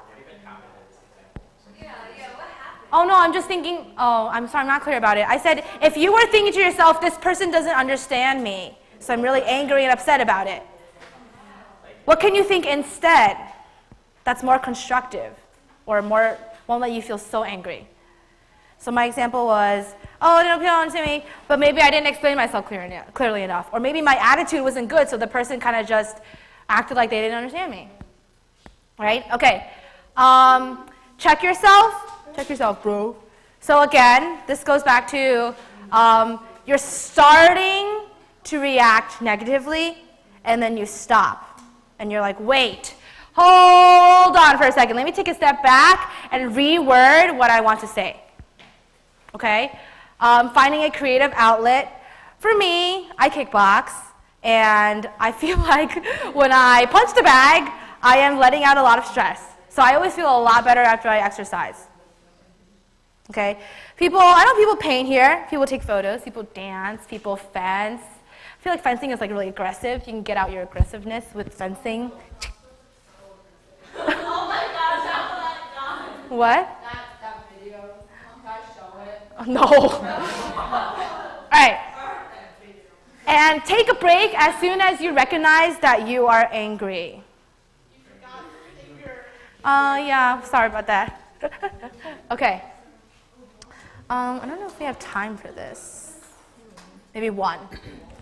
Oh no, I'm just thinking, oh, I'm sorry, I'm not clear about it. I said, if you were thinking to yourself, this person doesn't understand me, so I'm really angry and upset about it. What can you think instead that's more constructive or won't let you feel so angry? So my example was, oh, no, people don't understand me, but maybe I didn't explain myself clearly enough. Or maybe my attitude wasn't good, so the person kind of just acted like they didn't understand me. Right? Okay. Check yourself. Check yourself, bro. So again, this goes back to you're starting to react negatively, and then you stop. And you're like, wait, hold on for a second. Let me take a step back and reword what I want to say. Okay? Finding a creative outlet. For me, I kickbox, and I feel like when I punch the bag, I am letting out a lot of stress. So I always feel a lot better after I exercise. Okay? I know people paint here, people take photos, people dance, people fence. I feel like fencing is like really aggressive. You can get out your aggressiveness with fencing. Oh my gosh, What? that video. Can I show it? No. All right. And take a break as soon as you recognize that you are angry. You forgot your finger. Yeah, sorry about that. Okay. I don't know if we have time for this. Maybe 1.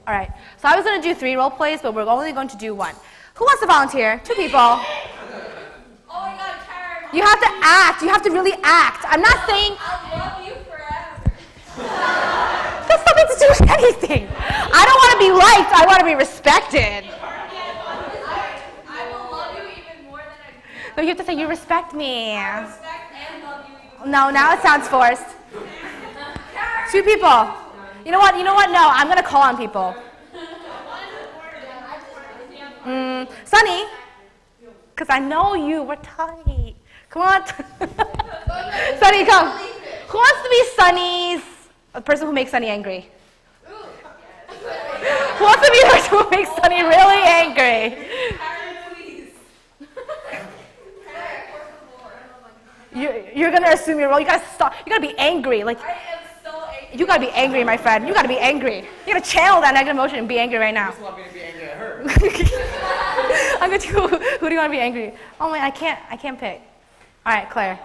All right. So I was going to do 3 role plays, but we're only going to do 1. Who wants to volunteer? 2 people. Oh my God, Karen. You have to act. You have to really act. I'm not saying... I'll love you forever. That's nothing to do with anything. I don't want to be liked. I want to be respected. I will love you even more than I do. No, you have to say, you respect me. I respect and love you even more. No, now it sounds forced. 2 people. You know what? No, I'm going to call on people. Sunny, because I know you. We're tight. Come on. Sunny, come. Who wants to be Sunny's, the person who makes Sunny angry? Who wants to be the person who makes Sunny really angry? You're going to assume your role. You got to stop. You got to be angry. Like, I am so angry. You gotta be angry, my friend. You gotta be angry. You gotta channel that negative emotion and be angry right now. You just want me to be angry at her. I'm gonna who do you want to be angry? Oh man, I can't pick. All right, Claire.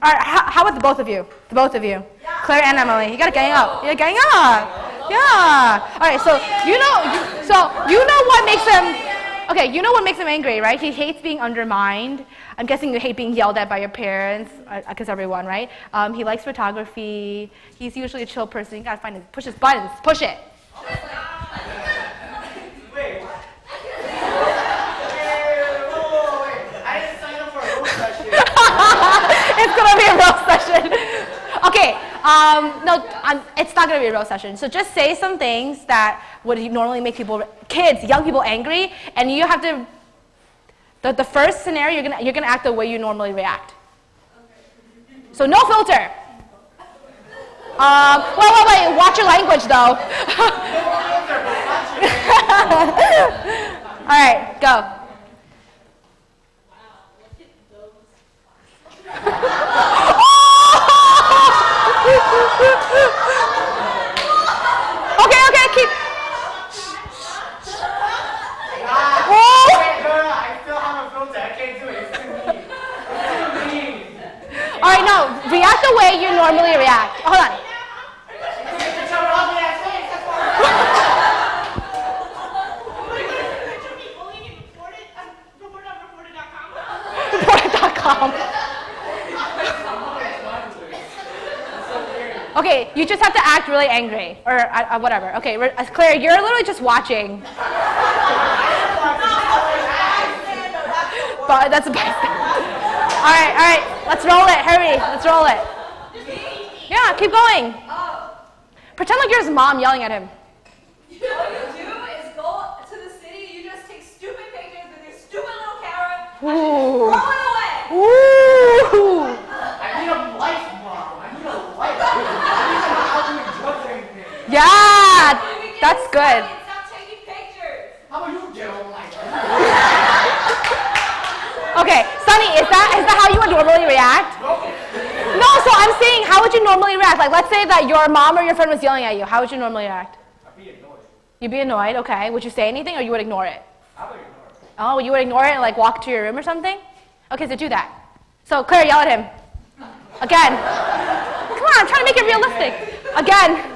All right, how about the both of you? The both of you. Claire and Emily. You gotta gang up. You're gang up. Yeah. All right, so you know what makes him. Okay, you know what makes him angry, right? He hates being undermined. I'm guessing you hate being yelled at by your parents, because everyone, right? He likes photography. He's usually a chill person. You gotta find push his buttons. Push it. Wait, what? Wait. I didn't sign up for a roast session. It's gonna be a roast session. Okay, no, it's not gonna be a roast session. So just say some things that would normally make kids, young people angry, and you have to. The first scenario, you're gonna act the way you normally react. So no filter. Wait. Watch your language though. All right, go. Okay, keep. I still have a filter. I can't do it. It's too mean. All right, no, react the way you normally react. Hold on. Report.com. Okay, you just have to act really angry, or whatever. Okay, Claire, you're literally just watching. But that's a bystander. All right, let's roll it. Hurry, let's roll it. Yeah, keep going. Pretend like you're his mom yelling at him. You know what you do is go to the city, you just take stupid pictures with your stupid little camera and Ooh. throw it away. Ooh. I need a life, Mom. I need a life. I need to know how to enjoy anything. Yeah, that's good. Stop taking pictures. How about you get on my Okay, Sunny, is that how you would normally react? No, so I'm saying, how would you normally react? Like, let's say that your mom or your friend was yelling at you. How would you normally react? I'd be annoyed. You'd be annoyed, okay. Would you say anything, or you would ignore it? I would ignore it. Oh, you would ignore it and like walk to your room or something? Okay, so do that. So Claire, yell at him. Again. Come on, I'm trying to make it realistic. Again.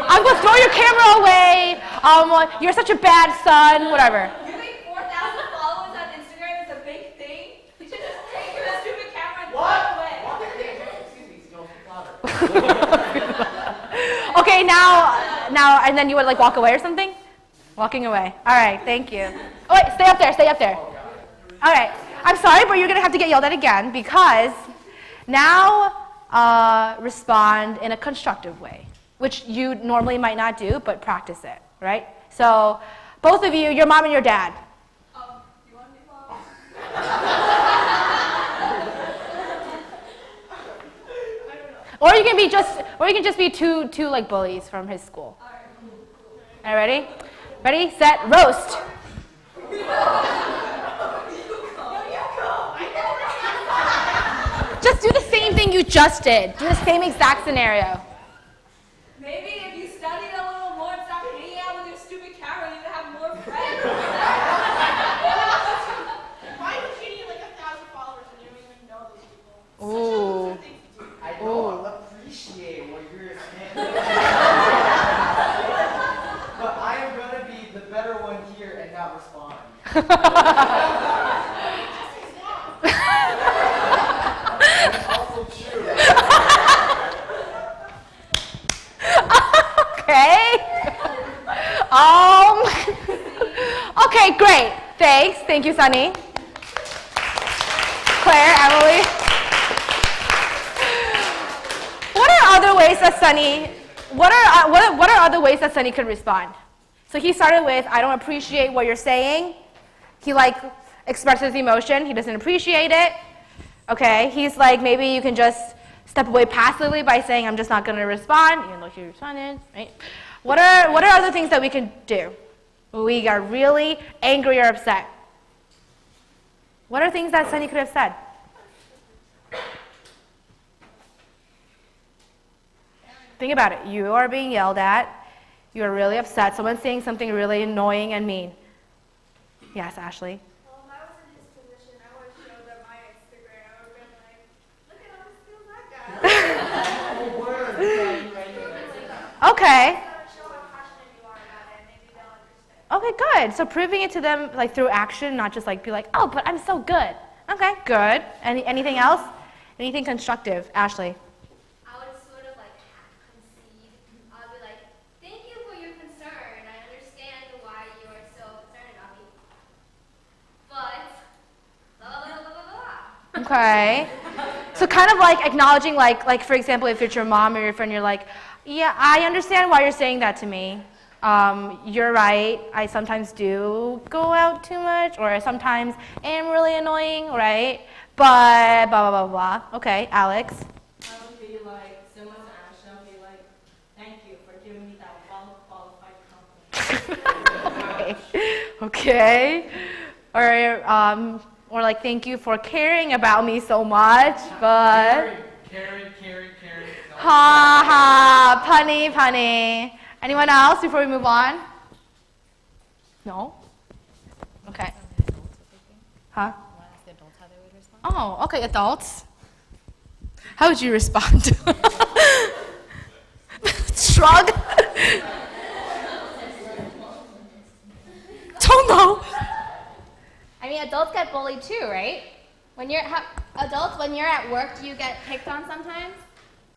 I'm gonna throw your camera away. You're such a bad son, whatever. Getting 4,000 followers on Instagram is a big thing. You should just take your stupid camera and throw What? it away. Excuse me, it's louder. Okay, now, and then you would like walk away or something? Walking away. All right, thank you. Oh wait, stay up there. All right, I'm sorry, but you're gonna have to get yelled at again because now respond in a constructive way, which you normally might not do, but practice it, right? So both of you, your mom and your dad. You want me, Mom? Or you can just be two like bullies from his school. All right, ready? Ready, set, roast. Just do the same thing you just did. Do the same exact scenario. Maybe if you studied a little more and stopped hanging out with your stupid camera, you'd have more friends. Why would you need like 1,000 followers when you don't even know those people? Ooh. I don't appreciate what you're saying. But I am going to be the better one here and not respond. That's also true. Okay. Okay, great. Thanks. Thank you, Sunny. Claire, Emily. What are other ways that Sunny could respond? So he started with, I don't appreciate what you're saying. He like expresses emotion. He doesn't appreciate it. Okay, he's like, maybe you can just step away passively by saying, I'm just not going to respond, even though he responded, right? What are other things that we can do when we are really angry or upset? What are things that Sunny could have said? Think about it. You are being yelled at. You are really upset. Someone's saying something really annoying and mean. Yes, Ashley? Well, if I was in his position, I would have showed them my Instagram. I would have been like, look at all the skills that guy. Okay. Show how passionate you are about it, and maybe they'll understand. Okay, good. So proving it to them like through action, not just like be like, oh, but I'm so good. Okay, good. Anything else? Anything constructive, Ashley? I would sort of like concede. I'll be like, thank you for your concern. I understand why you are so concerned about me. But, blah, blah, blah, blah, blah, blah. Okay. So kind of like acknowledging like for example, if it's your mom or your friend, you're like, yeah, I understand why you're saying that to me. You're right. I sometimes do go out too much, or I sometimes am really annoying, right? But blah, blah, blah, blah. Okay, Alex. I would be like, similar to Ash, I would be like, thank you for giving me that well-qualified compliment. Okay. Or like, thank you for caring about me so much, but... Caring. Ha ha, punny, punny. Anyone else before we move on? No? Okay. Huh? Oh, okay, adults. How would you respond? Shrug? Don't know. I mean, adults get bullied too, right? When you're at work, do you get picked on sometimes?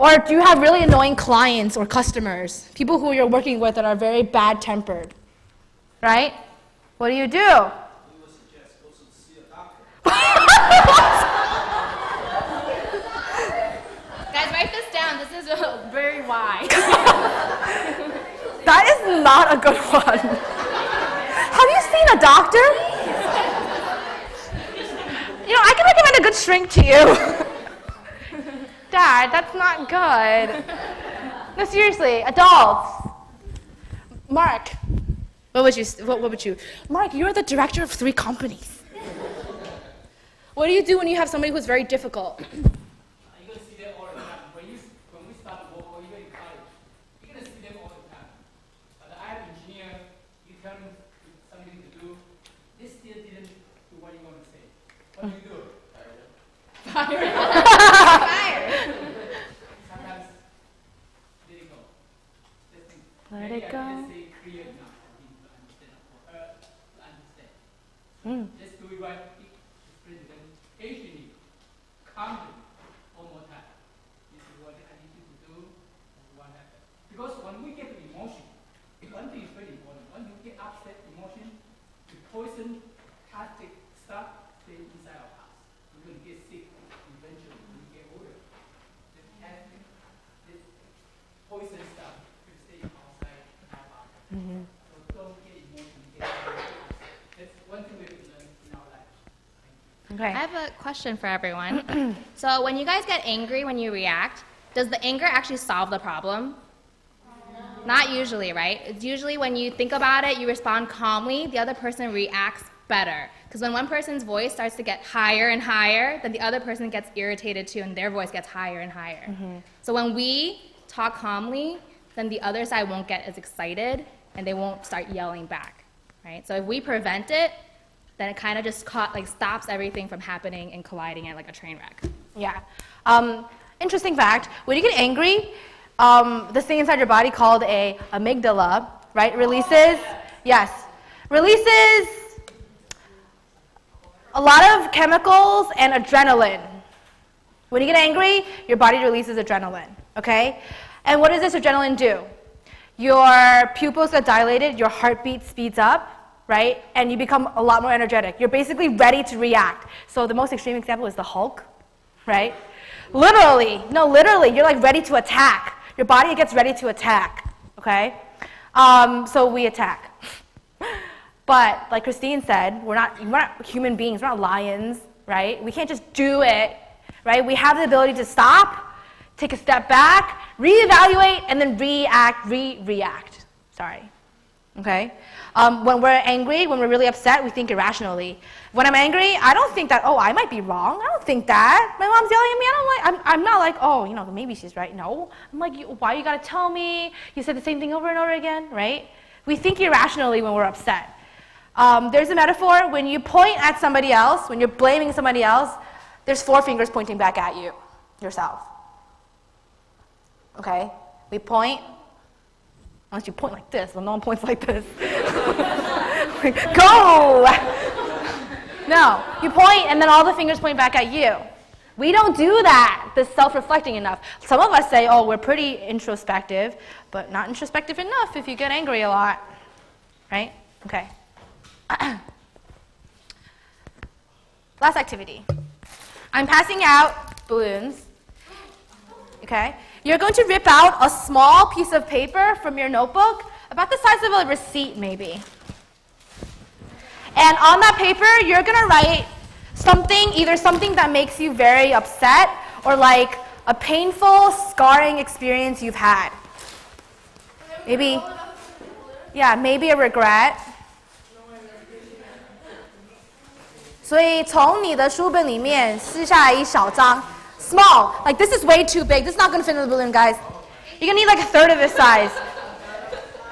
Or do you have really annoying clients or customers? People who you're working with that are very bad-tempered, right? What do you do? We would suggest go to see a doctor. Guys, write this down. This is very wise. That is not a good one. Have you seen a doctor? You know, I can recommend a good shrink to you. Dad, that's not good. No, seriously, adults. Mark, what would you? Mark, you're the director of 3 companies. What do you do when you have somebody who's very difficult? You're gonna see them all the time. When we start to work or even in college, you're gonna see them all the time. I have an engineer, you tell them something to do, they still didn't do what you're gonna say. What do you do? Fire them. Sometimes let it go. Just think, Let maybe it I go. didn't say clear enough for him to understand, for her to understand. Just do it right. Explain to them patiently, calmly, one more time. This is what I need you to do, and what happened. Because when we get emotion, one thing is very important. When you get upset emotion, the poison, toxic stuff stay inside our house. We're going to get sick eventually when we get older. This poison stuff will stay outside our body. So don't get emotion, get upset. That's one thing we have to learn in our life. Okay. I have a question for everyone. So when you guys get angry when you react, does the anger actually solve the problem? Not usually, right? It's usually when you think about it, you respond calmly, the other person reacts better. Because when one person's voice starts to get higher and higher, then the other person gets irritated too, and their voice gets higher and higher. So when we talk calmly, then the other side won't get as excited, and they won't start yelling back, right? So if we prevent it, then it kind of just stops everything from happening and colliding at like a train wreck. Yeah. Interesting fact, when you get angry, this thing inside your body called a amygdala, right, releases, yes, releases a lot of chemicals and adrenaline. When you get angry, your body releases adrenaline, okay? And what does this adrenaline do? Your pupils get dilated, your heartbeat speeds up, right? And you become a lot more energetic. You're basically ready to react. So the most extreme example is the Hulk, right? Literally, you're like ready to attack. Your body gets ready to attack, okay? So we attack. But like Christine said, we're not human beings, we're not lions, right? We can't just do it, right? We have the ability to stop, take a step back, reevaluate, and then react. Sorry. Okay? When we're angry, when we're really upset, we think irrationally. When I'm angry, I don't think that, oh, I might be wrong. I don't think that. My mom's yelling at me. I'm not like, oh, maybe she's right. No. I'm like, why you gotta tell me? You said the same thing over and over again, right? We think irrationally when we're upset. There's a metaphor. When you point at somebody else, when you're blaming somebody else, there's 4 fingers pointing back at you, yourself. Okay? We point. Unless you point like this, well, no one points like this. Go! No, you point and then all the fingers point back at you. We don't do that, the self-reflecting enough. Some of us say, oh, we're pretty introspective, but not introspective enough if you get angry a lot. Right? Okay. Last activity. I'm passing out balloons. Okay? You're going to rip out a small piece of paper from your notebook, about the size of a receipt maybe. And on that paper, you're going to write something, either something that makes you very upset or like a painful, scarring experience you've had. Maybe, maybe a regret. 所以从你的书本里面撕下来一小张 small, like this is way too big. This is not going to fit in the balloon, guys. You're going to need like a third of this size.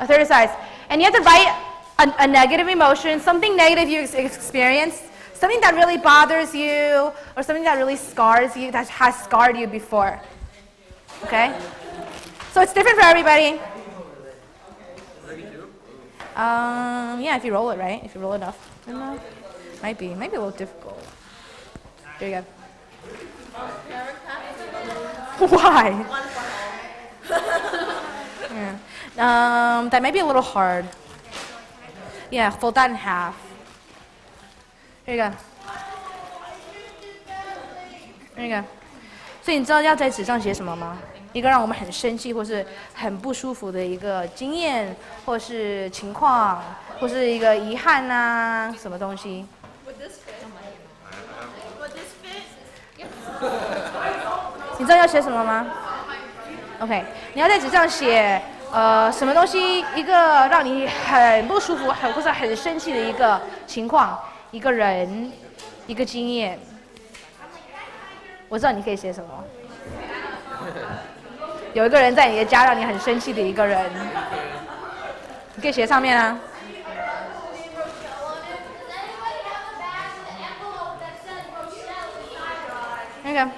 A third of size. And you have to write a negative emotion, something negative you experienced, something that really bothers you, or something that really scars you, that has scarred you before. Okay? So it's different for everybody. If you roll it right, if you roll it enough. Might be a little difficult. There you go. Why? That might be a little hard. Yeah, fold that in half. Here you go. There you go. 所以你知道要在纸上写什么吗？一个让我们很生气或是很不舒服的一个经验，或是情况，或是一个遗憾啊，什么东西？ 你知道要写什么吗 ？OK， 你要在纸上写什么东西，一个让你很不舒服、或者很生气的一个情况，一个人，一个经验。我知道你可以写什么。有一个人在你的家让你很生气的一个人，你可以写上面啊。那个。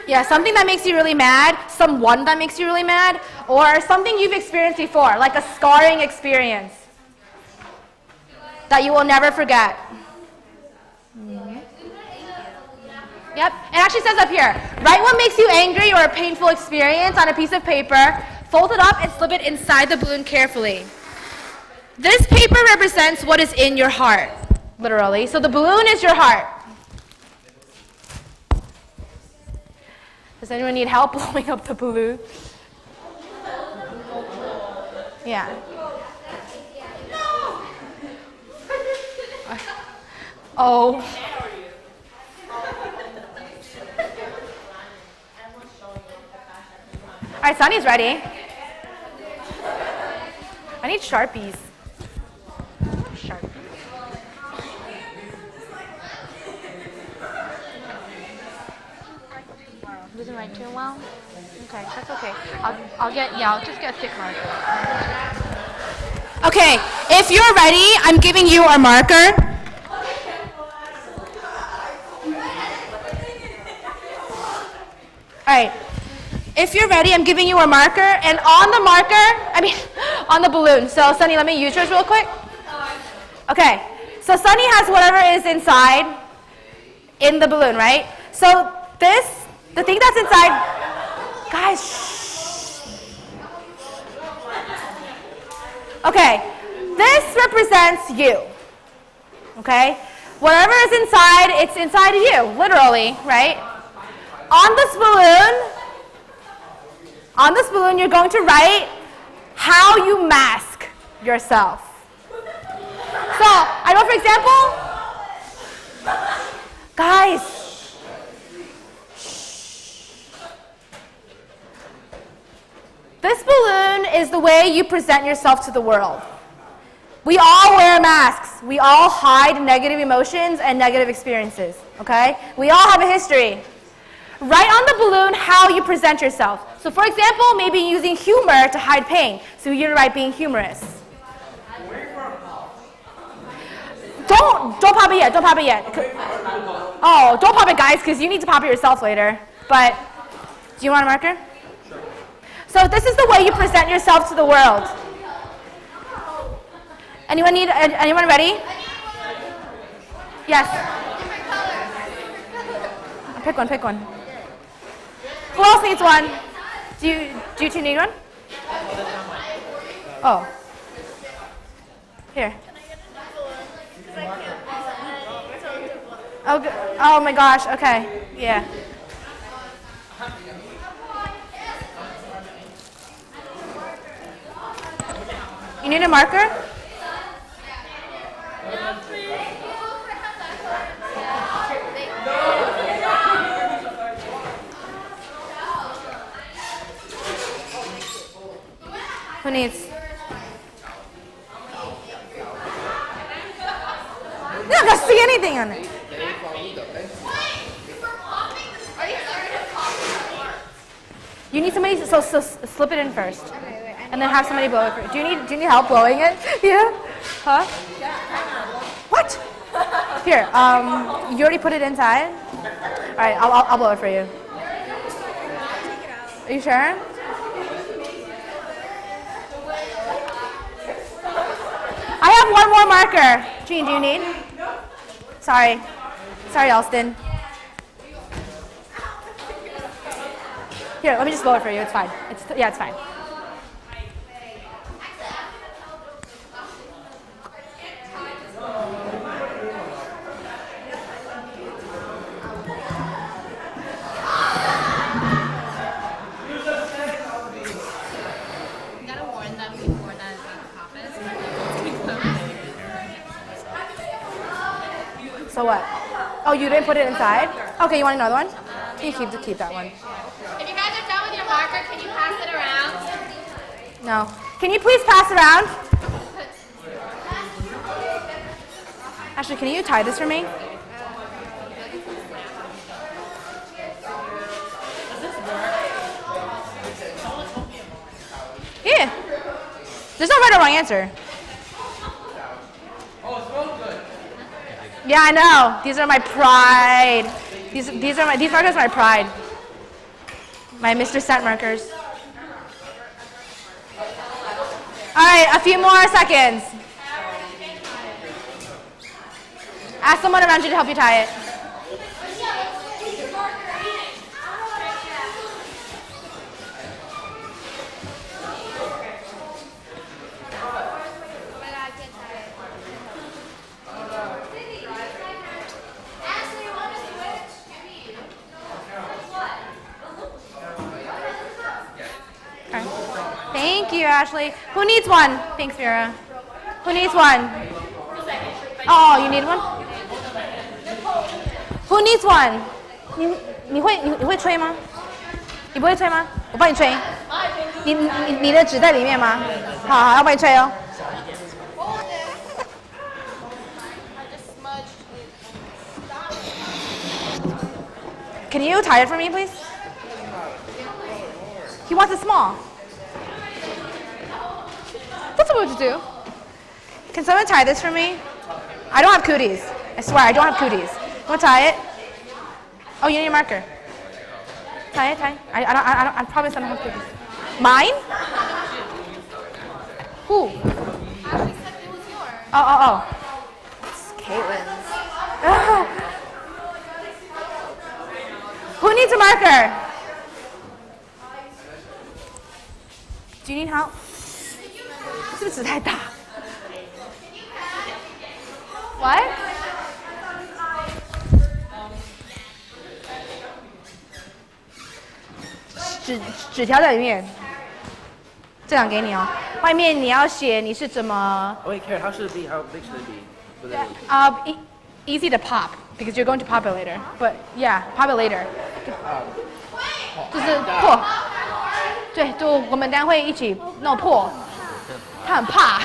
Yeah, something that makes you really mad, someone that makes you really mad, or something you've experienced before, like a scarring experience that you will never forget. Yep, it actually says up here, write what makes you angry or a painful experience on a piece of paper, fold it up and slip it inside the balloon carefully. This paper represents what is in your heart, literally. So the balloon is your heart. Does anyone need help blowing up the balloon? Yeah. Oh. All right, Sunny's ready. I need Sharpies. Sharpies. Doesn't write too well? Okay, that's okay. I'll just get a thick marker. Okay, if you're ready, I'm giving you a marker. Alright, if you're ready, I'm giving you a marker, and on the marker, on the balloon. So Sunny, let me use yours real quick. Okay, so Sunny has whatever is inside in the balloon, right? So the thing that's inside, guys, shh. Okay, this represents you, okay? Whatever is inside, it's inside of you, literally, right? On this balloon, you're going to write how you mask yourself. So, I know, for example, guys, this balloon the way you present yourself to the world. We all wear masks. We all hide negative emotions and negative experiences, okay? We all have a history. Write on the balloon how you present yourself. So for example, maybe using humor to hide pain. So you write being humorous. Don't pop it yet, don't pop it yet. Oh, don't pop it, guys, because you need to pop it yourself later. But, do you want a marker? So this is the way you present yourself to the world. Anyone ready? Yes. Pick one. Who else needs one? Do you two need one? Oh. Here. Oh my gosh, okay. Yeah. You need a marker? Who needs? You're not gonna see anything on it. You need somebody, so slip it in first, and then have somebody blow it. Do you need help blowing it? Yeah? Huh? What? Here, you already put it inside? All right, I'll blow it for you. Are you sure? I have one more marker. Jean, do you need? Sorry, Alston. Here, let me just blow it for you. It's fine. It's fine. You gotta warn them before that office. So what? Oh, you didn't put it inside? Okay, you want another one? You keep that one. If you guys are done with your marker, can you pass it around? No. Can you please pass around? Ashley, can you tie this for me? Yeah. There's no right or wrong answer. Yeah, I know. These are my pride. These markers are my pride. My Mr. Scent markers. All right, a few more seconds. Ask someone around you to help you tie it. Thank you, Ashley. Who needs one? Thanks, Vera. Who needs one? Oh, you need one? Who needs one? 你会吹吗？你不会吹吗？我帮你吹。你的纸在里面吗？好，要帮你吹哦。Can you tie it for me, please? He wants it small. That's what to do. Can someone tie this for me? I don't have cooties. I swear, I don't have cooties. You want to tie it? Oh, you need a marker. Tie it. I promise I don't have cooties. Mine? Who? Oh. It's Caitlin's. Who needs a marker? Do you need help? 是不是纸太大 ？What? 纸条在里面，这样给你哦。外面你要写你是怎么。Wait, Karen, how should it be? How big should it be? Easy to pop because you're going to pop it later. But yeah, pop it later. 就是破，对，就我们等下会一起弄破。他很怕。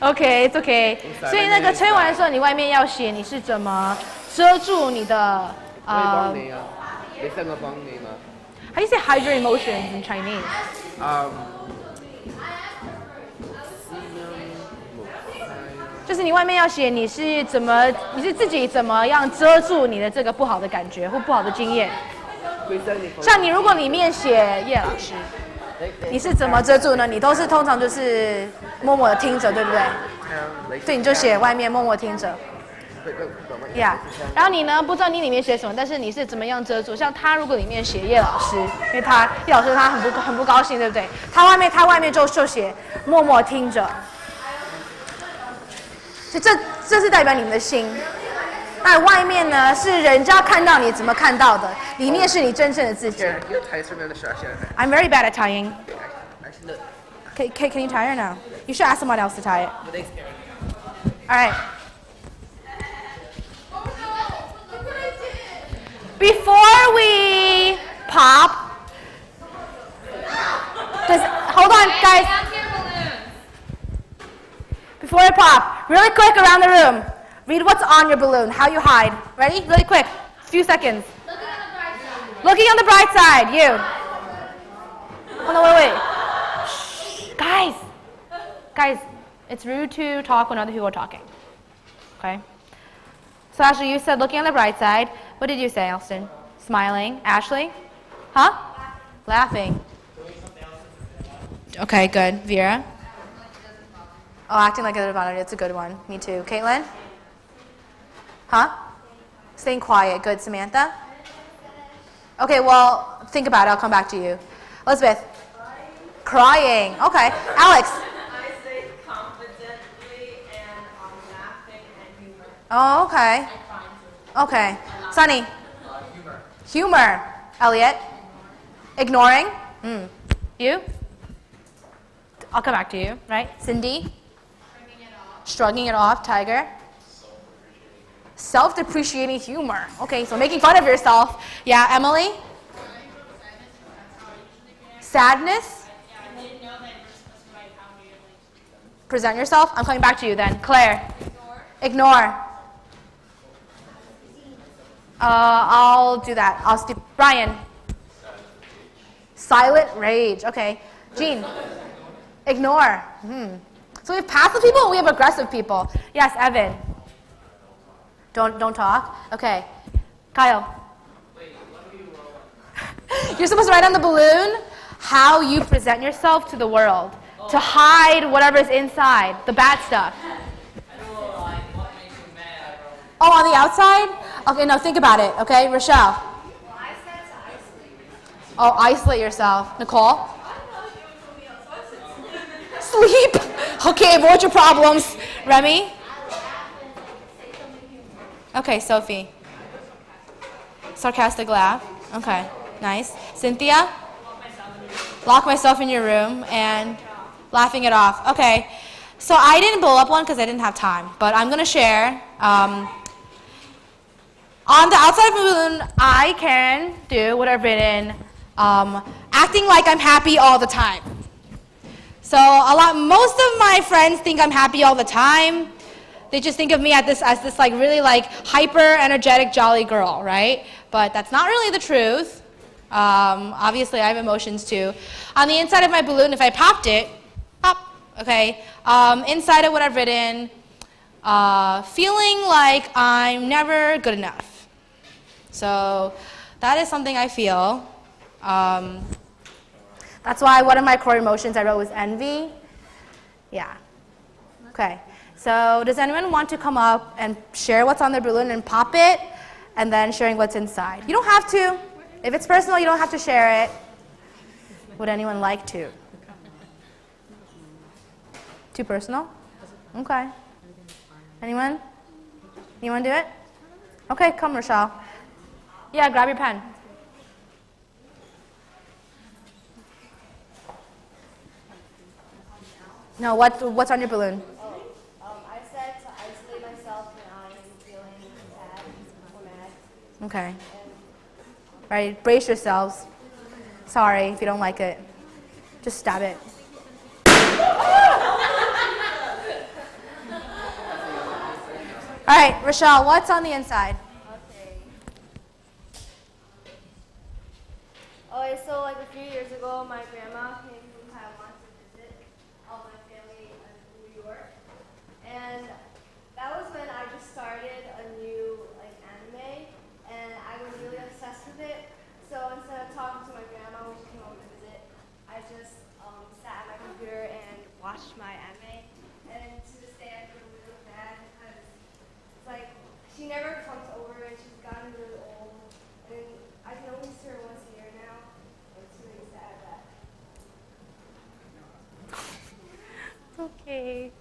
OK，it's OK。所以那个吹完的时候，你外面要写你是怎么遮住你的How do you say hide your emotions in Chinese? 就是你外面要写你是自己怎么样遮住你的这个不好的感觉或不好的经验。像你如果里面写叶老师，你是怎么遮住呢？你都是通常就是默默的听着，对不对？对，你就写外面默默听着。Yeah， 然后你呢？不知道你里面写什么，但是你是怎么样遮住？像他如果里面写叶老师，因为叶老师他很不高兴，对不对？他外面就写默默听着，所以这是代表你们的心。那外面呢是人家看到你怎么看到的，里面是你真正的自己。I'm very bad at tying. Can you tie her now? You should ask someone else to tie it. All right. Before we pop, hold on, guys. Before we pop, really quick around the room. Read what's on your balloon, how you hide. Ready? Really quick. Few seconds. Looking on the bright side. You. Oh no, wait. Shh. Guys, it's rude to talk when other people are talking. Okay? So Ashley, you said looking on the bright side. What did you say, Elston? Smiling. Ashley? Huh? Laughing. Okay, good. Vera? Oh, acting like a about it. It's a good one. Me too. Caitlin? Huh? Staying quiet. Good. Samantha? Okay, well, think about it. I'll come back to you. Elizabeth? Crying. Okay. Alex? I say confidently and laughing and humor. Oh, okay. Okay. Sunny? Humor. Elliot? Ignoring? You? I'll come back to you, right? Cindy? Shrugging it off. Tiger? Self-depreciating humor. Okay, so making fun of yourself. Yeah, Emily? Sadness? Present yourself. I'm coming back to you then. Claire? Ignore. I'll do that. Brian? Silent rage. Okay. Jean? Ignore. So we have passive people and we have aggressive people. Yes, Evan? Don't talk? Okay. Kyle? You're supposed to write on the balloon how you present yourself to the world. To hide whatever's inside, the bad stuff. Oh, on the outside? Okay, no, think about it, okay? Rochelle? Oh, isolate yourself. Nicole? Sleep? Okay, avoid your problems. Remy? Okay, Sophie. Sarcastic laugh. Okay, nice. Cynthia? Lock myself in your room and laughing it off. Okay, so I didn't blow up one because I didn't have time, but I'm going to share. On the outside of the balloon, I can do what I've written, acting like I'm happy all the time. So most of my friends think I'm happy all the time. They just think of me as this like really like hyper energetic jolly girl, right? But that's not really the truth. Obviously, I have emotions too. On the inside of my balloon, if I popped it, pop, okay. Inside of what I've written, feeling like I'm never good enough. So that is something I feel. That's why one of my core emotions I wrote was envy. Yeah. Okay. So does anyone want to come up and share what's on their balloon and pop it, and then sharing what's inside? You don't have to. If it's personal, you don't have to share it. Would anyone like to? Too personal? Okay. Anyone? You want to do it? Okay, come, Rochelle. Yeah, grab your pen. No, what's on your balloon? I said to isolate myself when I am feeling sad or mad. Okay. All right, brace yourselves. Sorry if you don't like it. Just stab it. All right, Rochelle, what's on the inside? Okay, so like a few years ago, my grandma came from Taiwan to visit all my family in New York, and that was when I just started a new like anime, and I was really obsessed with it. So instead of talking to my grandma when she came over to visit, I just sat at my computer and watched my anime. And to this day, I feel really bad because it's like she never comes over and she's gotten really old, and I can only see her once a year now. It's really sad that. Okay.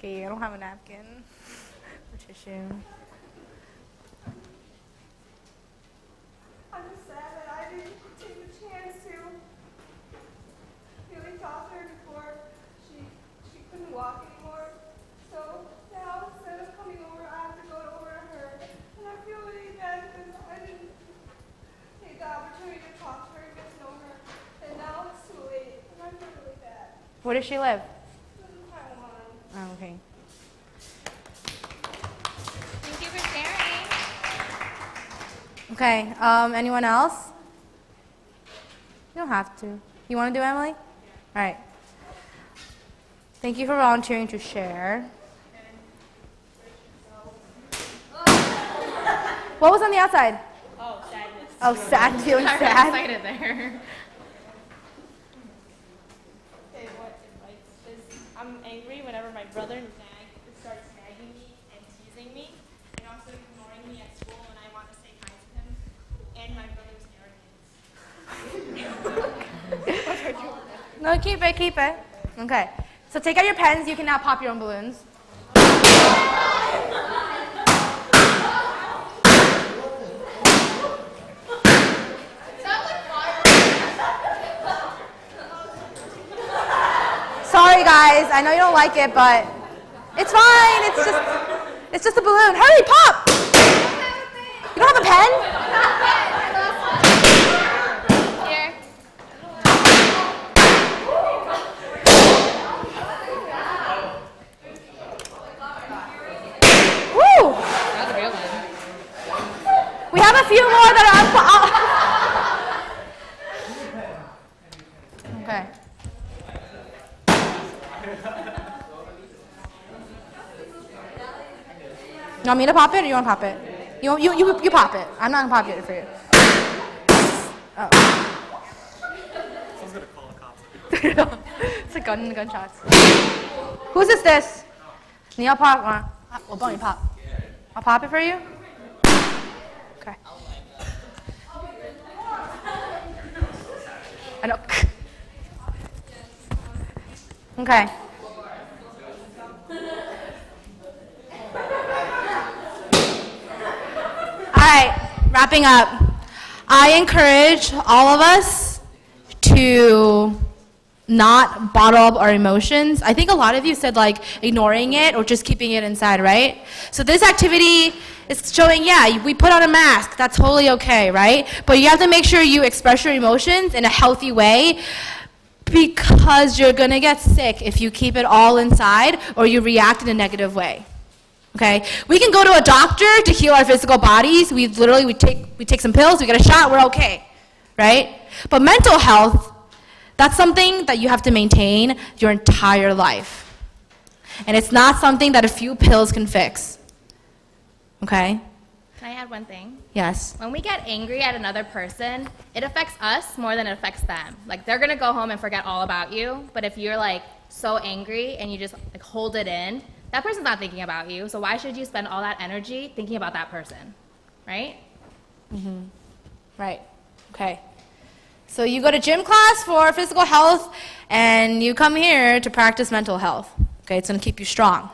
Okay, I don't have a napkin or tissue. I'm just sad that I didn't take the chance to really talk to her before she couldn't walk anymore. So now instead of coming over, I have to go over to her. And I feel really bad because I didn't take the opportunity to talk to her and get to know her. And now it's too late. And I feel really bad. Where does she live? In Taiwan. Oh, okay. Thank you for sharing. Okay, anyone else? You don't have to. You want to do Emily? All right. Thank you for volunteering to share. What was on the outside? Oh, sadness. Oh, sad, feeling I'm sad. excited there. Okay, what advice? Is I'm angry whenever my brother starts nagging me and teasing me, and also ignoring me at school when I want to say hi to him, and my brother's arrogance. No, keep it, keep it. Okay. So take out your pens. You can now pop your own balloons. Sorry, guys. I know you don't like it, but it's fine. It's just a balloon. Hurry, pop! You don't have a pen? Here. Woo! That was a real one. We have a few more that are. Okay. You want me to pop it or you want to pop it? You pop it. I'm not gonna pop it for you. Oh. Someone's gonna call the cops. It's like gunshots. Whose is this? 你要 pop 吗？我帮你 pop. I'll pop it for you. Okay. I know. Okay. All right, wrapping up. I encourage all of us to not bottle up our emotions. I think a lot of you said like ignoring it or just keeping it inside, right? So this activity is showing, yeah, we put on a mask. That's totally okay, right? But you have to make sure you express your emotions in a healthy way, because you're gonna get sick if you keep it all inside or you react in a negative way. Okay? We can go to a doctor to heal our physical bodies. We take some pills, we get a shot, we're okay. Right? But mental health, that's something that you have to maintain your entire life. And it's not something that a few pills can fix. Okay? Can I add one thing? Yes. When we get angry at another person, it affects us more than it affects them. Like, they're gonna go home and forget all about you, but if you're like so angry and you just like hold it in, that person's not thinking about you, so why should you spend all that energy thinking about that person, right? Mm-hmm. Right. Okay. So you go to gym class for physical health, and you come here to practice mental health. Okay, it's gonna keep you strong.